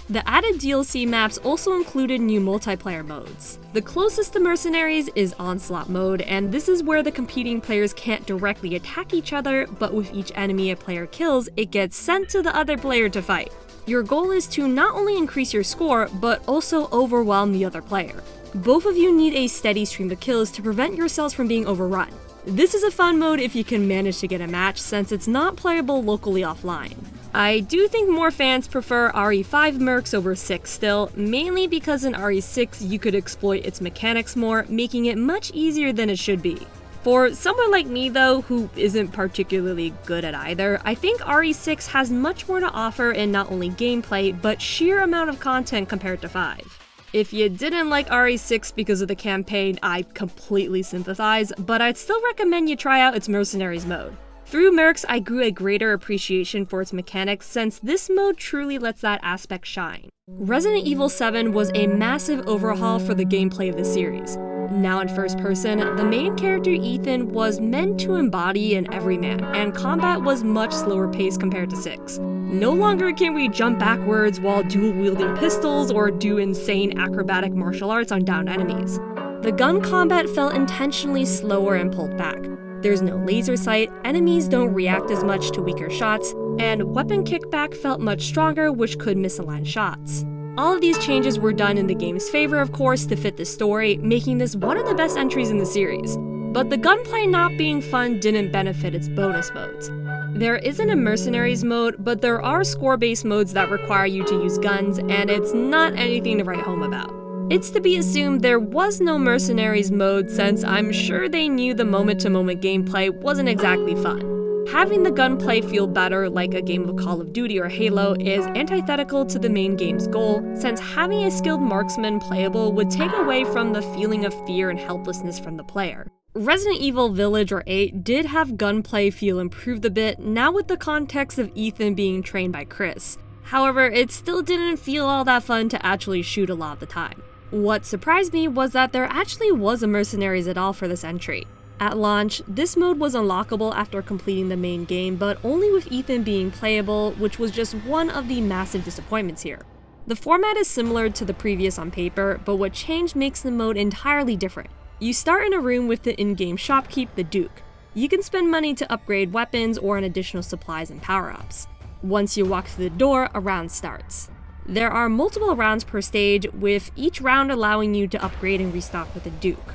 The added DLC maps also included new multiplayer modes. The closest to Mercenaries is Onslaught mode, and this is where the competing players can't directly attack each other, but with each enemy a player kills, it gets sent to the other player to fight. Your goal is to not only increase your score, but also overwhelm the other player. Both of you need a steady stream of kills to prevent yourselves from being overrun. This is a fun mode if you can manage to get a match, since it's not playable locally offline. I do think more fans prefer RE5 mercs over 6 still, mainly because in RE6 you could exploit its mechanics more, making it much easier than it should be. For someone like me though, who isn't particularly good at either, I think RE6 has much more to offer in not only gameplay, but sheer amount of content compared to 5. If you didn't like RE6 because of the campaign, I completely sympathize, but I'd still recommend you try out its Mercenaries mode. Through Mercs, I grew a greater appreciation for its mechanics since this mode truly lets that aspect shine. Resident Evil 7 was a massive overhaul for the gameplay of the series. Now in first person, the main character Ethan was meant to embody an everyman, and combat was much slower paced compared to 6. No longer can we jump backwards while dual-wielding pistols or do insane acrobatic martial arts on downed enemies. The gun combat felt intentionally slower and pulled back. There's no laser sight, enemies don't react as much to weaker shots, and weapon kickback felt much stronger, which could misalign shots. All of these changes were done in the game's favor, of course, to fit the story, making this one of the best entries in the series. But the gunplay not being fun didn't benefit its bonus modes. There isn't a Mercenaries mode, but there are score-based modes that require you to use guns, and it's not anything to write home about. It's to be assumed there was no Mercenaries mode since I'm sure they knew the moment-to-moment gameplay wasn't exactly fun. Having the gunplay feel better like a game of Call of Duty or Halo is antithetical to the main game's goal, since having a skilled marksman playable would take away from the feeling of fear and helplessness from the player. Resident Evil Village or 8 did have gunplay feel improved a bit, now with the context of Ethan being trained by Chris. However, it still didn't feel all that fun to actually shoot a lot of the time. What surprised me was that there actually was a Mercenaries at all for this entry. At launch, this mode was unlockable after completing the main game, but only with Ethan being playable, which was just one of the massive disappointments here. The format is similar to the previous on paper, but what changed makes the mode entirely different. You start in a room with the in-game shopkeep, the Duke. You can spend money to upgrade weapons or on additional supplies and power-ups. Once you walk through the door, a round starts. There are multiple rounds per stage, with each round allowing you to upgrade and restock with the Duke.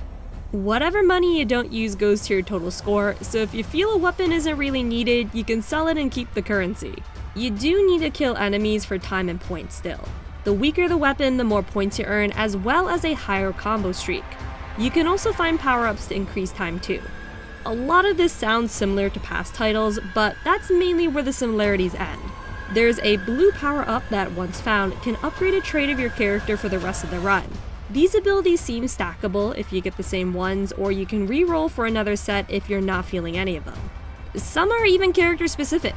Whatever money you don't use goes to your total score, so if you feel a weapon isn't really needed, you can sell it and keep the currency. You do need to kill enemies for time and points still. The weaker the weapon, the more points you earn, as well as a higher combo streak. You can also find power-ups to increase time too. A lot of this sounds similar to past titles, but that's mainly where the similarities end. There's a blue power-up that, once found, can upgrade a trait of your character for the rest of the run. These abilities seem stackable if you get the same ones, or you can re-roll for another set if you're not feeling any of them. Some are even character-specific.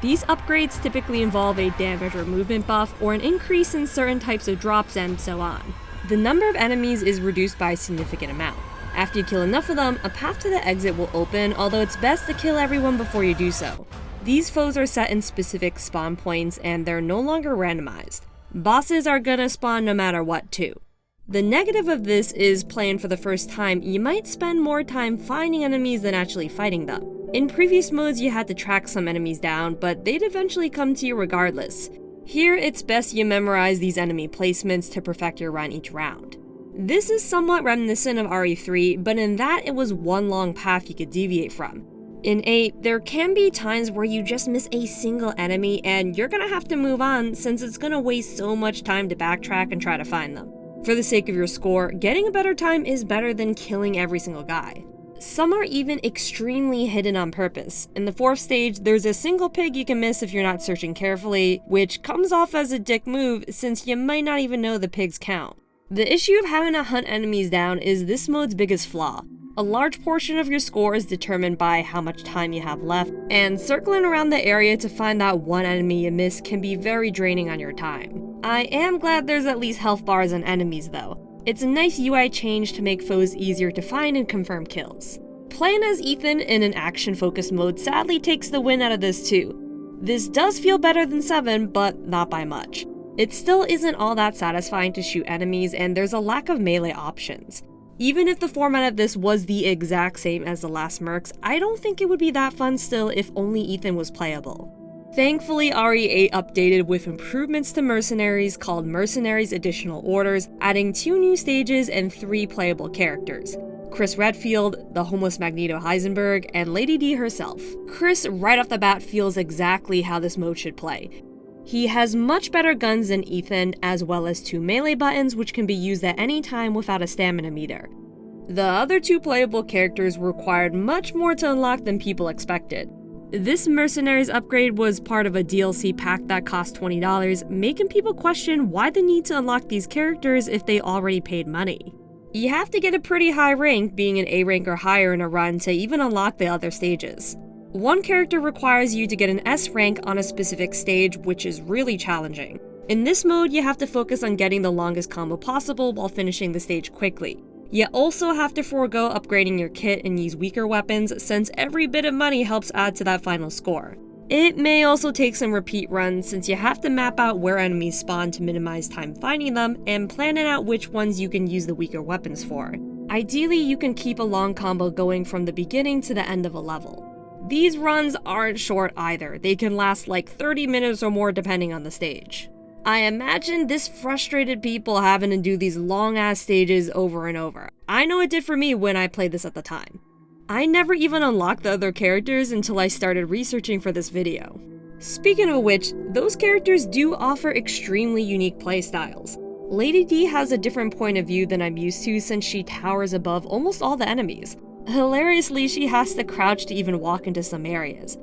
These upgrades typically involve a damage or movement buff, or an increase in certain types of drops, and so on. The number of enemies is reduced by a significant amount. After you kill enough of them, a path to the exit will open, although it's best to kill everyone before you do so. These foes are set in specific spawn points, and they're no longer randomized. Bosses are gonna spawn no matter what too. The negative of this is playing for the first time, you might spend more time finding enemies than actually fighting them. In previous modes you had to track some enemies down, but they'd eventually come to you regardless. Here it's best you memorize these enemy placements to perfect your run each round. This is somewhat reminiscent of RE3, but in that it was one long path you could deviate from. In 8, there can be times where you just miss a single enemy and you're gonna have to move on since it's gonna waste so much time to backtrack and try to find them. For the sake of your score, getting a better time is better than killing every single guy. Some are even extremely hidden on purpose. In the 4th stage, there's a single pig you can miss if you're not searching carefully, which comes off as a dick move since you might not even know the pigs count. The issue of having to hunt enemies down is this mode's biggest flaw. A large portion of your score is determined by how much time you have left, and circling around the area to find that one enemy you missed can be very draining on your time. I am glad there's at least health bars on enemies though. It's a nice UI change to make foes easier to find and confirm kills. Playing as Ethan in an action-focused mode sadly takes the win out of this too. This does feel better than 7, but not by much. It still isn't all that satisfying to shoot enemies, and there's a lack of melee options. Even if the format of this was the exact same as the last Mercs, I don't think it would be that fun still if only Ethan was playable. Thankfully, RE8 updated with improvements to Mercenaries called Mercenaries Additional Orders, adding 2 new stages and 3 playable characters. Chris Redfield, the homeless Magneto Heisenberg, and Lady D herself. Chris right off the bat feels exactly how this mode should play. He has much better guns than Ethan, as well as 2 melee buttons which can be used at any time without a stamina meter. The other 2 playable characters required much more to unlock than people expected. This Mercenaries upgrade was part of a DLC pack that cost $20, making people question why the need to unlock these characters if they already paid money. You have to get a pretty high rank, being an A rank or higher in a run, to even unlock the other stages. One character requires you to get an S rank on a specific stage, which is really challenging. In this mode, you have to focus on getting the longest combo possible while finishing the stage quickly. You also have to forego upgrading your kit and use weaker weapons, since every bit of money helps add to that final score. It may also take some repeat runs, since you have to map out where enemies spawn to minimize time finding them, and planning out which ones you can use the weaker weapons for. Ideally, you can keep a long combo going from the beginning to the end of a level. These runs aren't short either, they can last like 30 minutes or more depending on the stage. I imagine this frustrated people having to do these long-ass stages over and over. I know it did for me when I played this at the time. I never even unlocked the other characters until I started researching for this video. Speaking of which, those characters do offer extremely unique playstyles. Lady D has a different point of view than I'm used to since she towers above almost all the enemies. Hilariously, she has to crouch to even walk into some areas.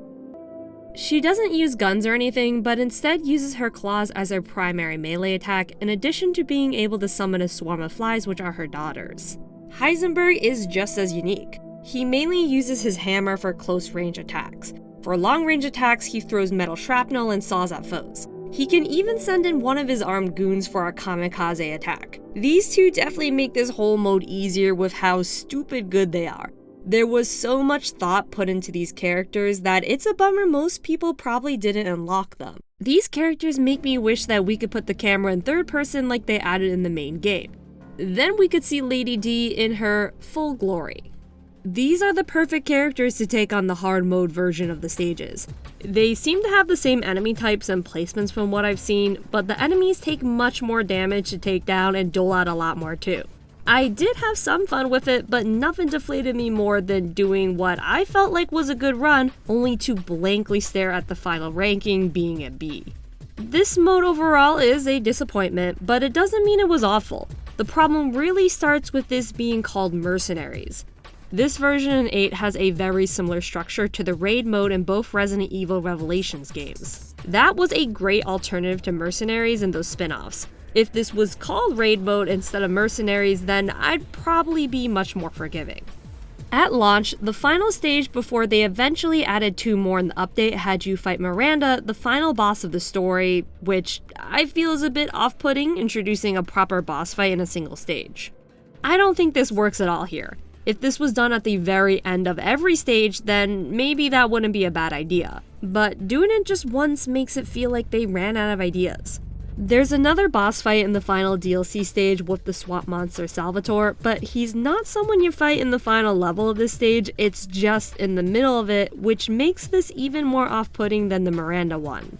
She doesn't use guns or anything, but instead uses her claws as her primary melee attack, in addition to being able to summon a swarm of flies, which are her daughters. Heisenberg is just as unique. He mainly uses his hammer for close range attacks. For long range attacks, he throws metal shrapnel and saws at foes. He can even send in one of his armed goons for a kamikaze attack. These two definitely make this whole mode easier with how stupid good they are. There was so much thought put into these characters that it's a bummer most people probably didn't unlock them. These characters make me wish that we could put the camera in third person like they added in the main game. Then we could see Lady D in her full glory. These are the perfect characters to take on the hard mode version of the stages. They seem to have the same enemy types and placements from what I've seen, but the enemies take much more damage to take down and dole out a lot more too. I did have some fun with it, but nothing deflated me more than doing what I felt like was a good run, only to blankly stare at the final ranking being a B. This mode overall is a disappointment, but it doesn't mean it was awful. The problem really starts with this being called Mercenaries. This version in 8 has a very similar structure to the raid mode in both Resident Evil Revelations games. That was a great alternative to Mercenaries and those spin-offs. If this was called raid mode instead of Mercenaries, then I'd probably be much more forgiving. At launch, the final stage before they eventually added 2 more in the update had you fight Miranda, the final boss of the story, which I feel is a bit off-putting, introducing a proper boss fight in a single stage. I don't think this works at all here. If this was done at the very end of every stage, then maybe that wouldn't be a bad idea. But doing it just once makes it feel like they ran out of ideas. There's another boss fight in the final DLC stage with the swamp monster Salvatore, but he's not someone you fight in the final level of this stage, it's just in the middle of it, which makes this even more off-putting than the Miranda one.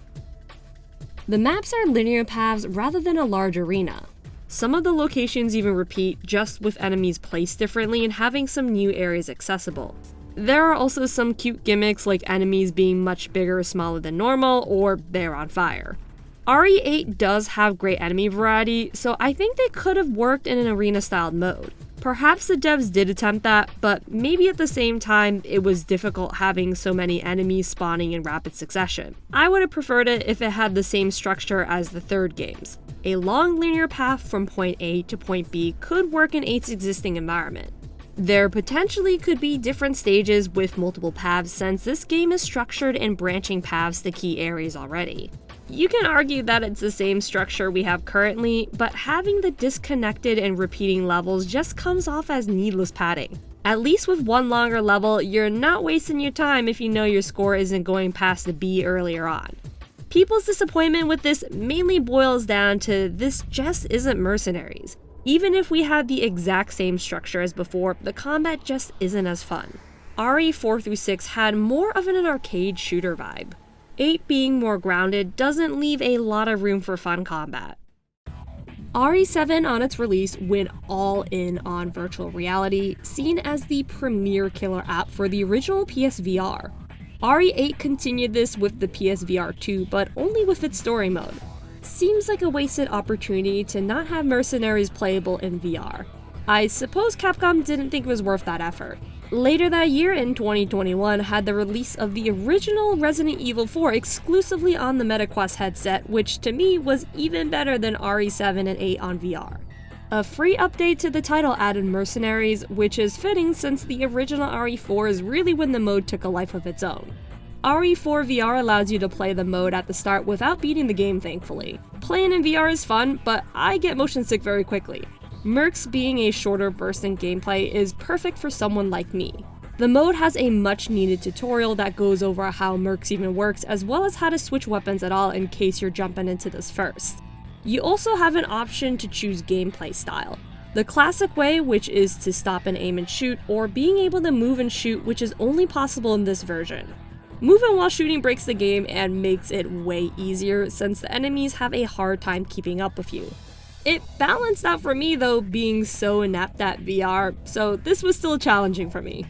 The maps are linear paths rather than a large arena. Some of the locations even repeat, just with enemies placed differently and having some new areas accessible. There are also some cute gimmicks like enemies being much bigger or smaller than normal, or they're on fire. RE8 does have great enemy variety, so I think they could have worked in an arena-styled mode. Perhaps the devs did attempt that, but maybe at the same time it was difficult having so many enemies spawning in rapid succession. I would have preferred it if it had the same structure as the third games. A long linear path from point A to point B could work in 8's existing environment. There potentially could be different stages with multiple paths since this game is structured in branching paths to key areas already. You can argue that it's the same structure we have currently, but having the disconnected and repeating levels just comes off as needless padding. At least with one longer level, you're not wasting your time if you know your score isn't going past the B earlier on. People's disappointment with this mainly boils down to this just isn't Mercenaries. Even if we had the exact same structure as before, the combat just isn't as fun. RE4 through 6 had more of an arcade shooter vibe. 8 being more grounded doesn't leave a lot of room for fun combat. RE7 on its release went all in on virtual reality, seen as the premier killer app for the original PSVR. RE8 continued this with the PSVR 2, but only with its story mode. Seems like a wasted opportunity to not have Mercenaries playable in VR. I suppose Capcom didn't think it was worth that effort. Later that year in 2021 had the release of the original Resident Evil 4 exclusively on the MetaQuest headset, which to me was even better than RE7 and 8 on VR. A free update to the title added Mercenaries, which is fitting since the original RE4 is really when the mode took a life of its own. RE4 VR allows you to play the mode at the start without beating the game, thankfully. Playing in VR is fun, but I get motion sick very quickly. Mercs being a shorter burst in gameplay is perfect for someone like me. The mode has a much needed tutorial that goes over how Mercs even works, as well as how to switch weapons at all in case you're jumping into this first. You also have an option to choose gameplay style. The classic way, which is to stop and aim and shoot, or being able to move and shoot, which is only possible in this version. Moving while shooting breaks the game and makes it way easier since the enemies have a hard time keeping up with you. It balanced out for me though, being so inept at VR, so this was still challenging for me.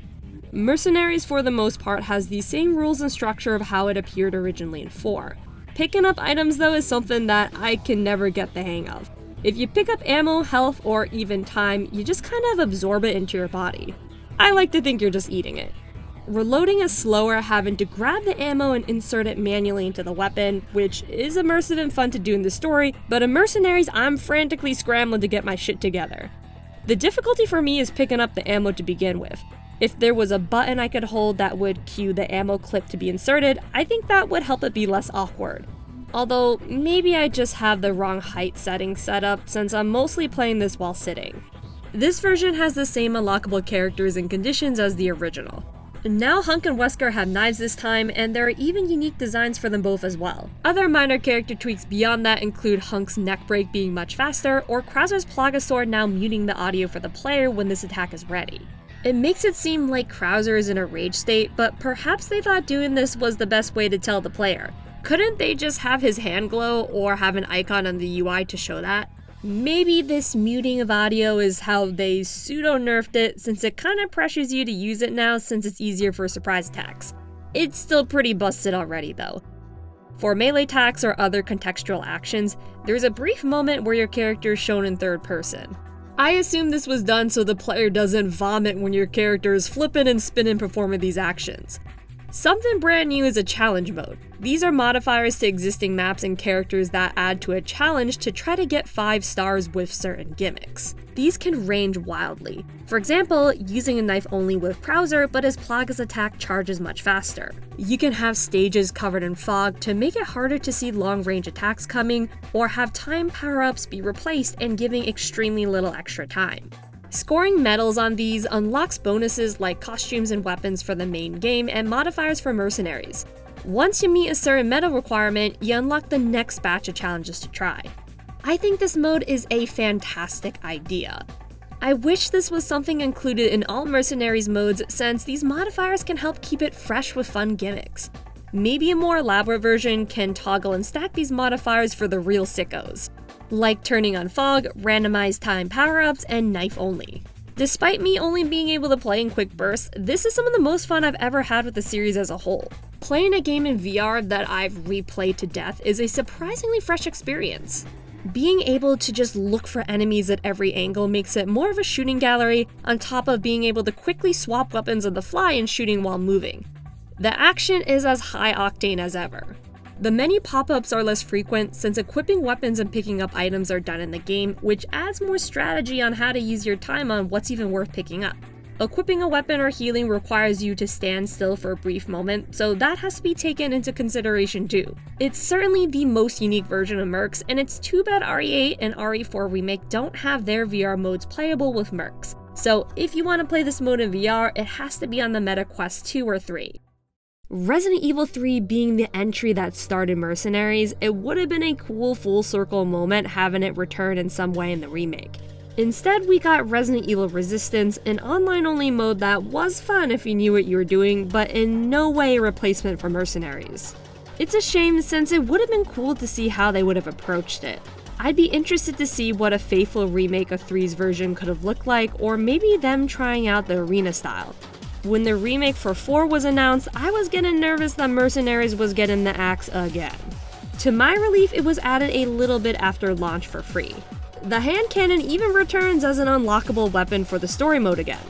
Mercenaries for the most part has the same rules and structure of how it appeared originally in 4. Picking up items though is something that I can never get the hang of. If you pick up ammo, health, or even time, you just kind of absorb it into your body. I like to think you're just eating it. Reloading is slower, having to grab the ammo and insert it manually into the weapon, which is immersive and fun to do in the story, but in Mercenaries I'm frantically scrambling to get my shit together. The difficulty for me is picking up the ammo to begin with. If there was a button I could hold that would cue the ammo clip to be inserted, I think that would help it be less awkward. Although, maybe I just have the wrong height setting set up since I'm mostly playing this while sitting. This version has the same unlockable characters and conditions as the original. Now Hunk and Wesker have knives this time, and there are even unique designs for them both as well. Other minor character tweaks beyond that include Hunk's neck break being much faster, or Krauser's Plaga Sword now muting the audio for the player when this attack is ready. It makes it seem like Krauser is in a rage state, but perhaps they thought doing this was the best way to tell the player. Couldn't they just have his hand glow or have an icon on the UI to show that? Maybe this muting of audio is how they pseudo-nerfed it, since it kinda pressures you to use it now since it's easier for surprise attacks. It's still pretty busted already though. For melee attacks or other contextual actions, there's a brief moment where your character is shown in third person. I assume this was done so the player doesn't vomit when your character is flipping and spinning performing these actions. Something brand new is a challenge mode. These are modifiers to existing maps and characters that add to a challenge to try to get 5 stars with certain gimmicks. These can range wildly. For example, using a knife only with Krauser, but his Plaga's attack charges much faster. You can have stages covered in fog to make it harder to see long-range attacks coming, or have time power-ups be replaced and giving extremely little extra time. Scoring medals on these unlocks bonuses like costumes and weapons for the main game and modifiers for Mercenaries. Once you meet a certain medal requirement, you unlock the next batch of challenges to try. I think this mode is a fantastic idea. I wish this was something included in all Mercenaries modes since these modifiers can help keep it fresh with fun gimmicks. Maybe a more elaborate version can toggle and stack these modifiers for the real sickos. like turning on fog, randomized time power-ups, and knife only. Despite me only being able to play in quick bursts, this is some of the most fun I've ever had with the series as a whole. Playing a game in VR that I've replayed to death is a surprisingly fresh experience. Being able to just look for enemies at every angle makes it more of a shooting gallery, on top of being able to quickly swap weapons on the fly and shooting while moving. The action is as high octane as ever. The menu pop-ups are less frequent since equipping weapons and picking up items are done in the game, which adds more strategy on how to use your time on what's even worth picking up. Equipping a weapon or healing requires you to stand still for a brief moment, so that has to be taken into consideration too. It's certainly the most unique version of Mercs, and it's too bad RE8 and RE4 Remake don't have their VR modes playable with Mercs. So if you want to play this mode in VR, it has to be on the Meta Quest 2 or 3. Resident Evil 3 being the entry that started Mercenaries, it would have been a cool full circle moment having it return in some way in the remake. Instead, we got Resident Evil Resistance, an online-only mode that was fun if you knew what you were doing, but in no way a replacement for Mercenaries. It's a shame since it would have been cool to see how they would have approached it. I'd be interested to see what a faithful remake of 3's version could have looked like, or maybe them trying out the arena style. When the remake for 4 was announced, I was getting nervous that Mercenaries was getting the axe again. To my relief, it was added a little bit after launch for free. The hand cannon even returns as an unlockable weapon for the story mode again.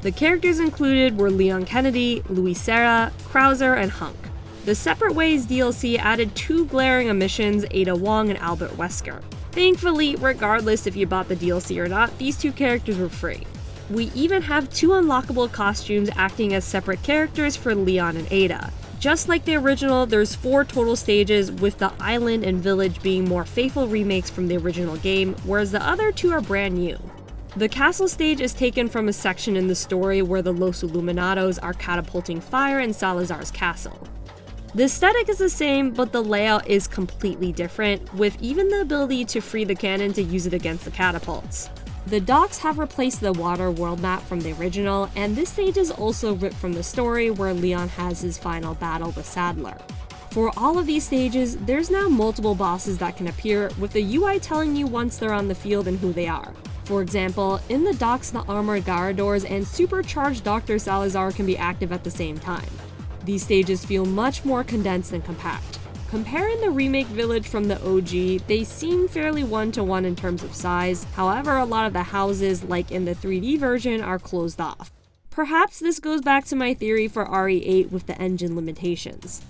The characters included were Leon Kennedy, Louis Serra, Krauser, and Hunk. The Separate Ways DLC added 2 glaring omissions, Ada Wong and Albert Wesker. Thankfully, regardless if you bought the DLC or not, these 2 characters were free. We even have 2 unlockable costumes acting as separate characters for Leon and Ada. Just like the original, there's 4 total stages, with the island and village being more faithful remakes from the original game, whereas the other 2 are brand new. The castle stage is taken from a section in the story where the Los Illuminados are catapulting fire in Salazar's castle. The aesthetic is the same, but the layout is completely different, with even the ability to free the cannon to use it against the catapults. The docks have replaced the water world map from the original, and this stage is also ripped from the story where Leon has his final battle with Sadler. For all of these stages, there's now multiple bosses that can appear, with the UI telling you once they're on the field and who they are. For example, in the docks, the armored Garradors and supercharged Dr. Salazar can be active at the same time. These stages feel much more condensed and compact. Comparing the remake village from the OG, they seem fairly one-to-one in terms of size, however a lot of the houses, like in the 3D version, are closed off. Perhaps this goes back to my theory for RE8 with the engine limitations.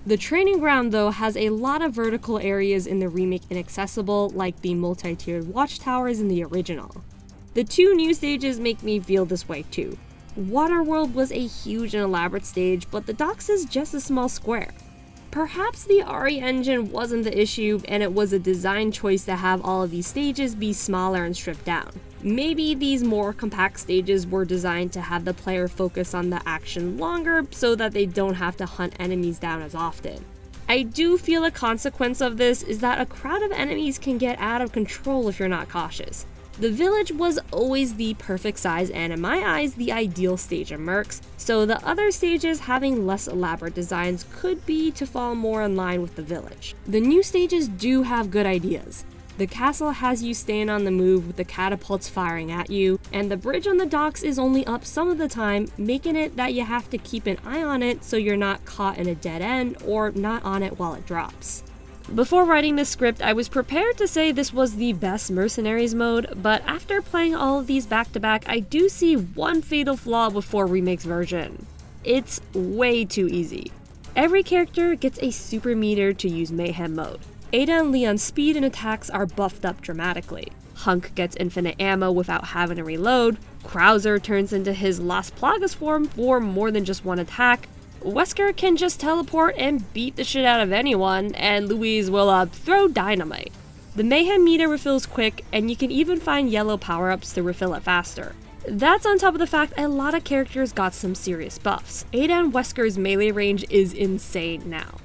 The training ground though has a lot of vertical areas in the remake inaccessible, like the multi-tiered watchtowers in the original. The 2 new stages make me feel this way too. Waterworld was a huge and elaborate stage, but the docks is just a small square. Perhaps the RE engine wasn't the issue, and it was a design choice to have all of these stages be smaller and stripped down. Maybe these more compact stages were designed to have the player focus on the action longer so that they don't have to hunt enemies down as often. I do feel a consequence of this is that a crowd of enemies can get out of control if you're not cautious. The village was always the perfect size and in my eyes the ideal stage of Mercs, so the other stages having less elaborate designs could be to fall more in line with the village. The new stages do have good ideas. The castle has you staying on the move with the catapults firing at you, and the bridge on the docks is only up some of the time, making it that you have to keep an eye on it so you're not caught in a dead end or not on it while it drops. Before writing this script, I was prepared to say this was the best Mercenaries mode, but after playing all of these back to back, I do see one fatal flaw with 4 Remake's version. It's way too easy. Every character gets a super meter to use Mayhem mode. Ada and Leon's speed and attacks are buffed up dramatically. Hunk gets infinite ammo without having to reload. Krauser turns into his Las Plagas form for more than just one attack. Wesker can just teleport and beat the shit out of anyone, and Louise will throw dynamite. The Mayhem meter refills quick, and you can even find yellow power-ups to refill it faster. That's on top of the fact a lot of characters got some serious buffs. Ada and Wesker's melee range is insane now.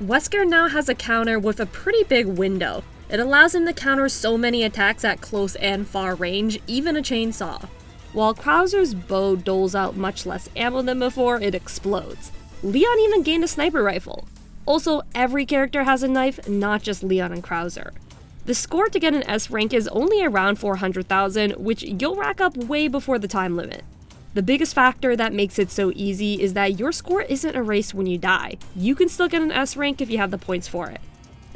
Wesker now has a counter with a pretty big window. It allows him to counter so many attacks at close and far range, even a chainsaw. While Krauser's bow doles out much less ammo than before, it explodes. Leon even gained a sniper rifle. Also, every character has a knife, not just Leon and Krauser. The score to get an S rank is only around 400,000, which you'll rack up way before the time limit. The biggest factor that makes it so easy is that your score isn't erased when you die. You can still get an S rank if you have the points for it.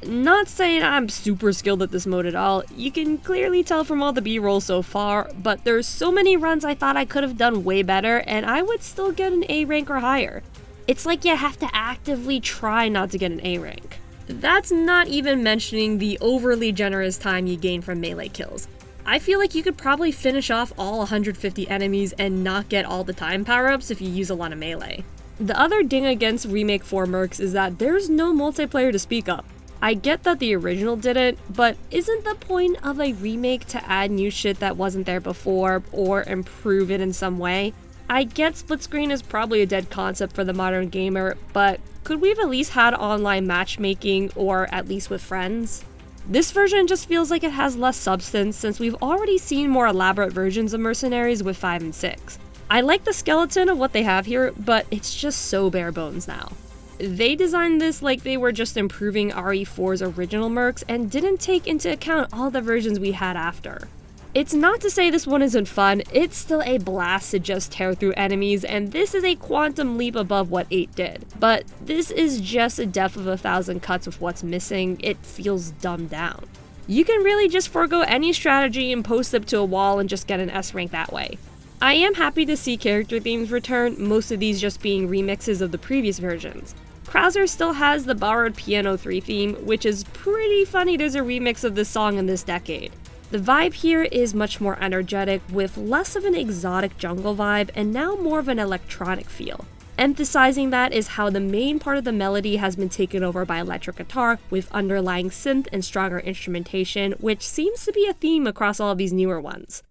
Not saying I'm super skilled at this mode at all, you can clearly tell from all the B-roll so far, but there's so many runs I thought I could have done way better and I would still get an A rank or higher. It's like you have to actively try not to get an A rank. That's not even mentioning the overly generous time you gain from melee kills. I feel like you could probably finish off all 150 enemies and not get all the time power-ups if you use a lot of melee. The other ding against Remake 4 Mercs is that there's no multiplayer to speak of. I get that the original didn't, but isn't the point of a remake to add new shit that wasn't there before, or improve it in some way? I get split screen is probably a dead concept for the modern gamer, but could we have at least had online matchmaking, or at least with friends? This version just feels like it has less substance since we've already seen more elaborate versions of Mercenaries with 5 and 6. I like the skeleton of what they have here, but it's just so bare bones now. They designed this like they were just improving RE4's original mercs and didn't take into account all the versions we had after. It's not to say this one isn't fun, it's still a blast to just tear through enemies, and this is a quantum leap above what 8 did. But this is just a death of 1,000 cuts with what's missing, it feels dumbed down. You can really just forego any strategy and post up to a wall and just get an S rank that way. I am happy to see character themes return, most of these just being remixes of the previous versions. Krauser still has the borrowed Piano 3 theme, which is pretty funny there's a remix of this song in this decade. The vibe here is much more energetic, with less of an exotic jungle vibe and now more of an electronic feel. Emphasizing that is how the main part of the melody has been taken over by electric guitar, with underlying synth and stronger instrumentation, which seems to be a theme across all of these newer ones.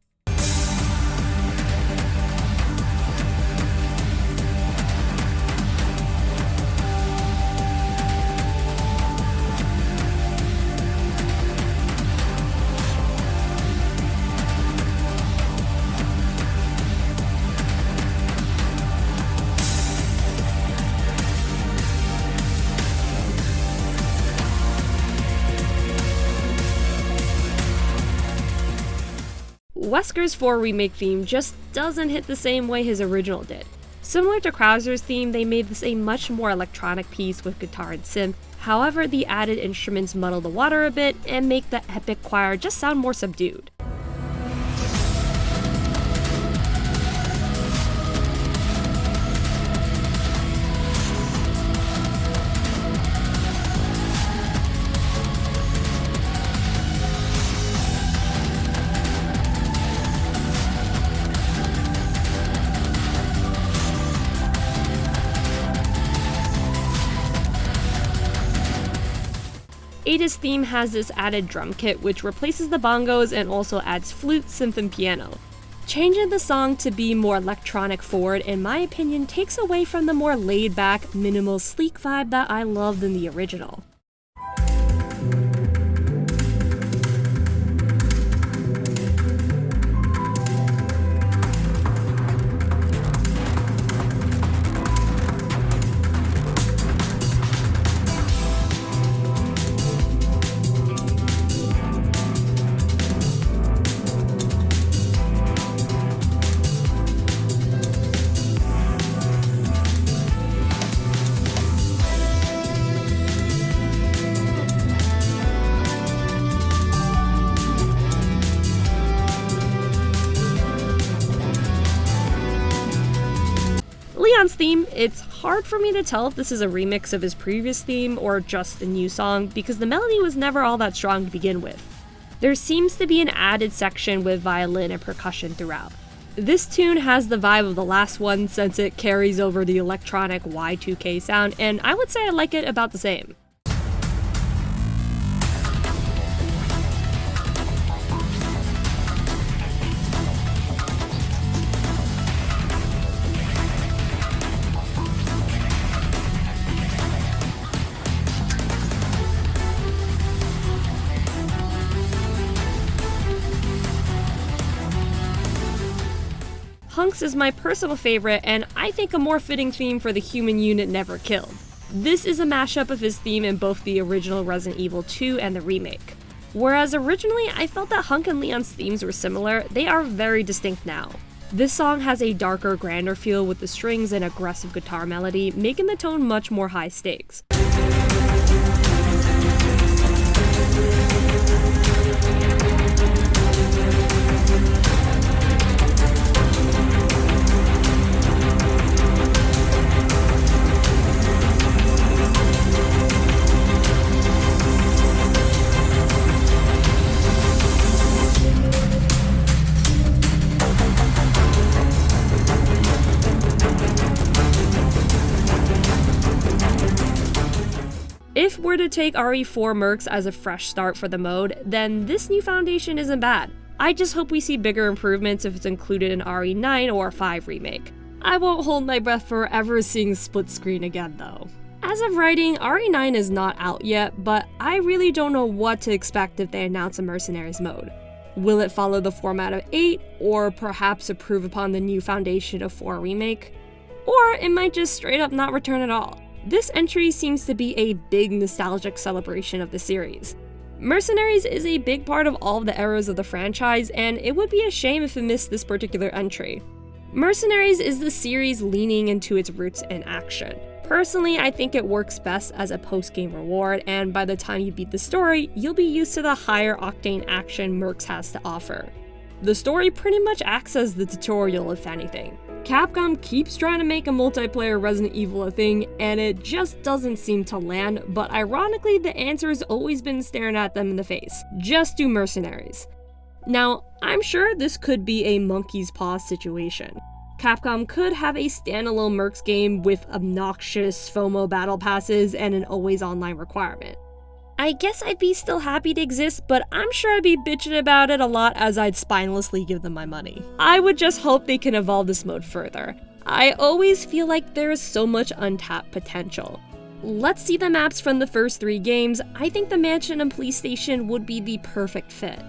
Wesker's 4 Remake theme just doesn't hit the same way his original did. Similar to Krauser's theme, they made this a much more electronic piece with guitar and synth, however the added instruments muddle the water a bit and make the epic choir just sound more subdued. Ada's theme has this added drum kit which replaces the bongos and also adds flute, synth, and piano. Changing the song to be more electronic forward, in my opinion, takes away from the more laid-back, minimal, sleek vibe that I loved in the original. Leon's theme, it's hard for me to tell if this is a remix of his previous theme or just a new song because the melody was never all that strong to begin with. There seems to be an added section with violin and percussion throughout. This tune has the vibe of the last one since it carries over the electronic Y2K sound, and I would say I like it about the same. Hunks is my personal favorite, and I think a more fitting theme for the human unit Never Killed. This is a mashup of his theme in both the original Resident Evil 2 and the remake. Whereas originally I felt that Hunk and Leon's themes were similar, they are very distinct now. This song has a darker, grander feel with the strings and aggressive guitar melody, making the tone much more high stakes. If we're to take RE4 Mercs as a fresh start for the mode, then this new foundation isn't bad. I just hope we see bigger improvements if it's included in RE9 or 5 Remake. I won't hold my breath forever seeing split screen again though. As of writing, RE9 is not out yet, but I really don't know what to expect if they announce a Mercenaries mode. Will it follow the format of 8, or perhaps improve upon the new foundation of 4 Remake? Or it might just straight up not return at all. This entry seems to be a big nostalgic celebration of the series. Mercenaries is a big part of all of the eras of the franchise, and it would be a shame if it missed this particular entry. Mercenaries is the series leaning into its roots in action. Personally, I think it works best as a post-game reward, and by the time you beat the story, you'll be used to the higher octane action Mercs has to offer. The story pretty much acts as the tutorial, if anything. Capcom keeps trying to make a multiplayer Resident Evil a thing, and it just doesn't seem to land, but ironically the answer has always been staring at them in the face. Just do Mercenaries. Now, I'm sure this could be a monkey's paw situation. Capcom could have a standalone Mercs game with obnoxious FOMO battle passes and an always online requirement. I guess I'd be still happy to exist, but I'm sure I'd be bitching about it a lot as I'd spinelessly give them my money. I would just hope they can evolve this mode further. I always feel like there is so much untapped potential. Let's see the maps from the first 3 games. I think the mansion and police station would be the perfect fit.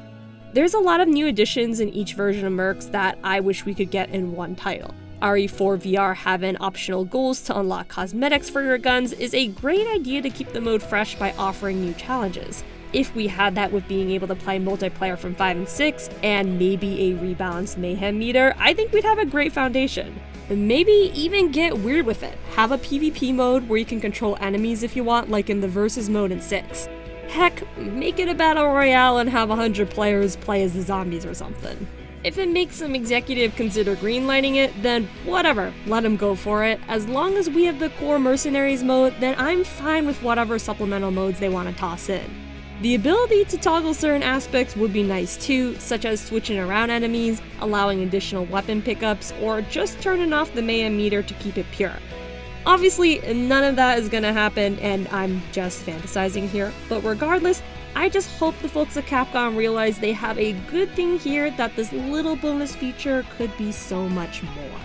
There's a lot of new additions in each version of Mercs that I wish we could get in one title. RE4 VR having optional goals to unlock cosmetics for your guns is a great idea to keep the mode fresh by offering new challenges. If we had that with being able to play multiplayer from 5 and 6, and maybe a rebalanced mayhem meter, I think we'd have a great foundation. And maybe even get weird with it. Have a PvP mode where you can control enemies if you want, like in the Versus mode in 6. Heck, make it a battle royale and have 100 players play as the zombies or something. If it makes some executive consider greenlighting it, then whatever, let them go for it. As long as we have the core Mercenaries mode, then I'm fine with whatever supplemental modes they want to toss in. The ability to toggle certain aspects would be nice too, such as switching around enemies, allowing additional weapon pickups, or just turning off the mayhem meter to keep it pure. Obviously, none of that is gonna happen, and I'm just fantasizing here, but regardless, I just hope the folks at Capcom realize they have a good thing here, that this little bonus feature could be so much more.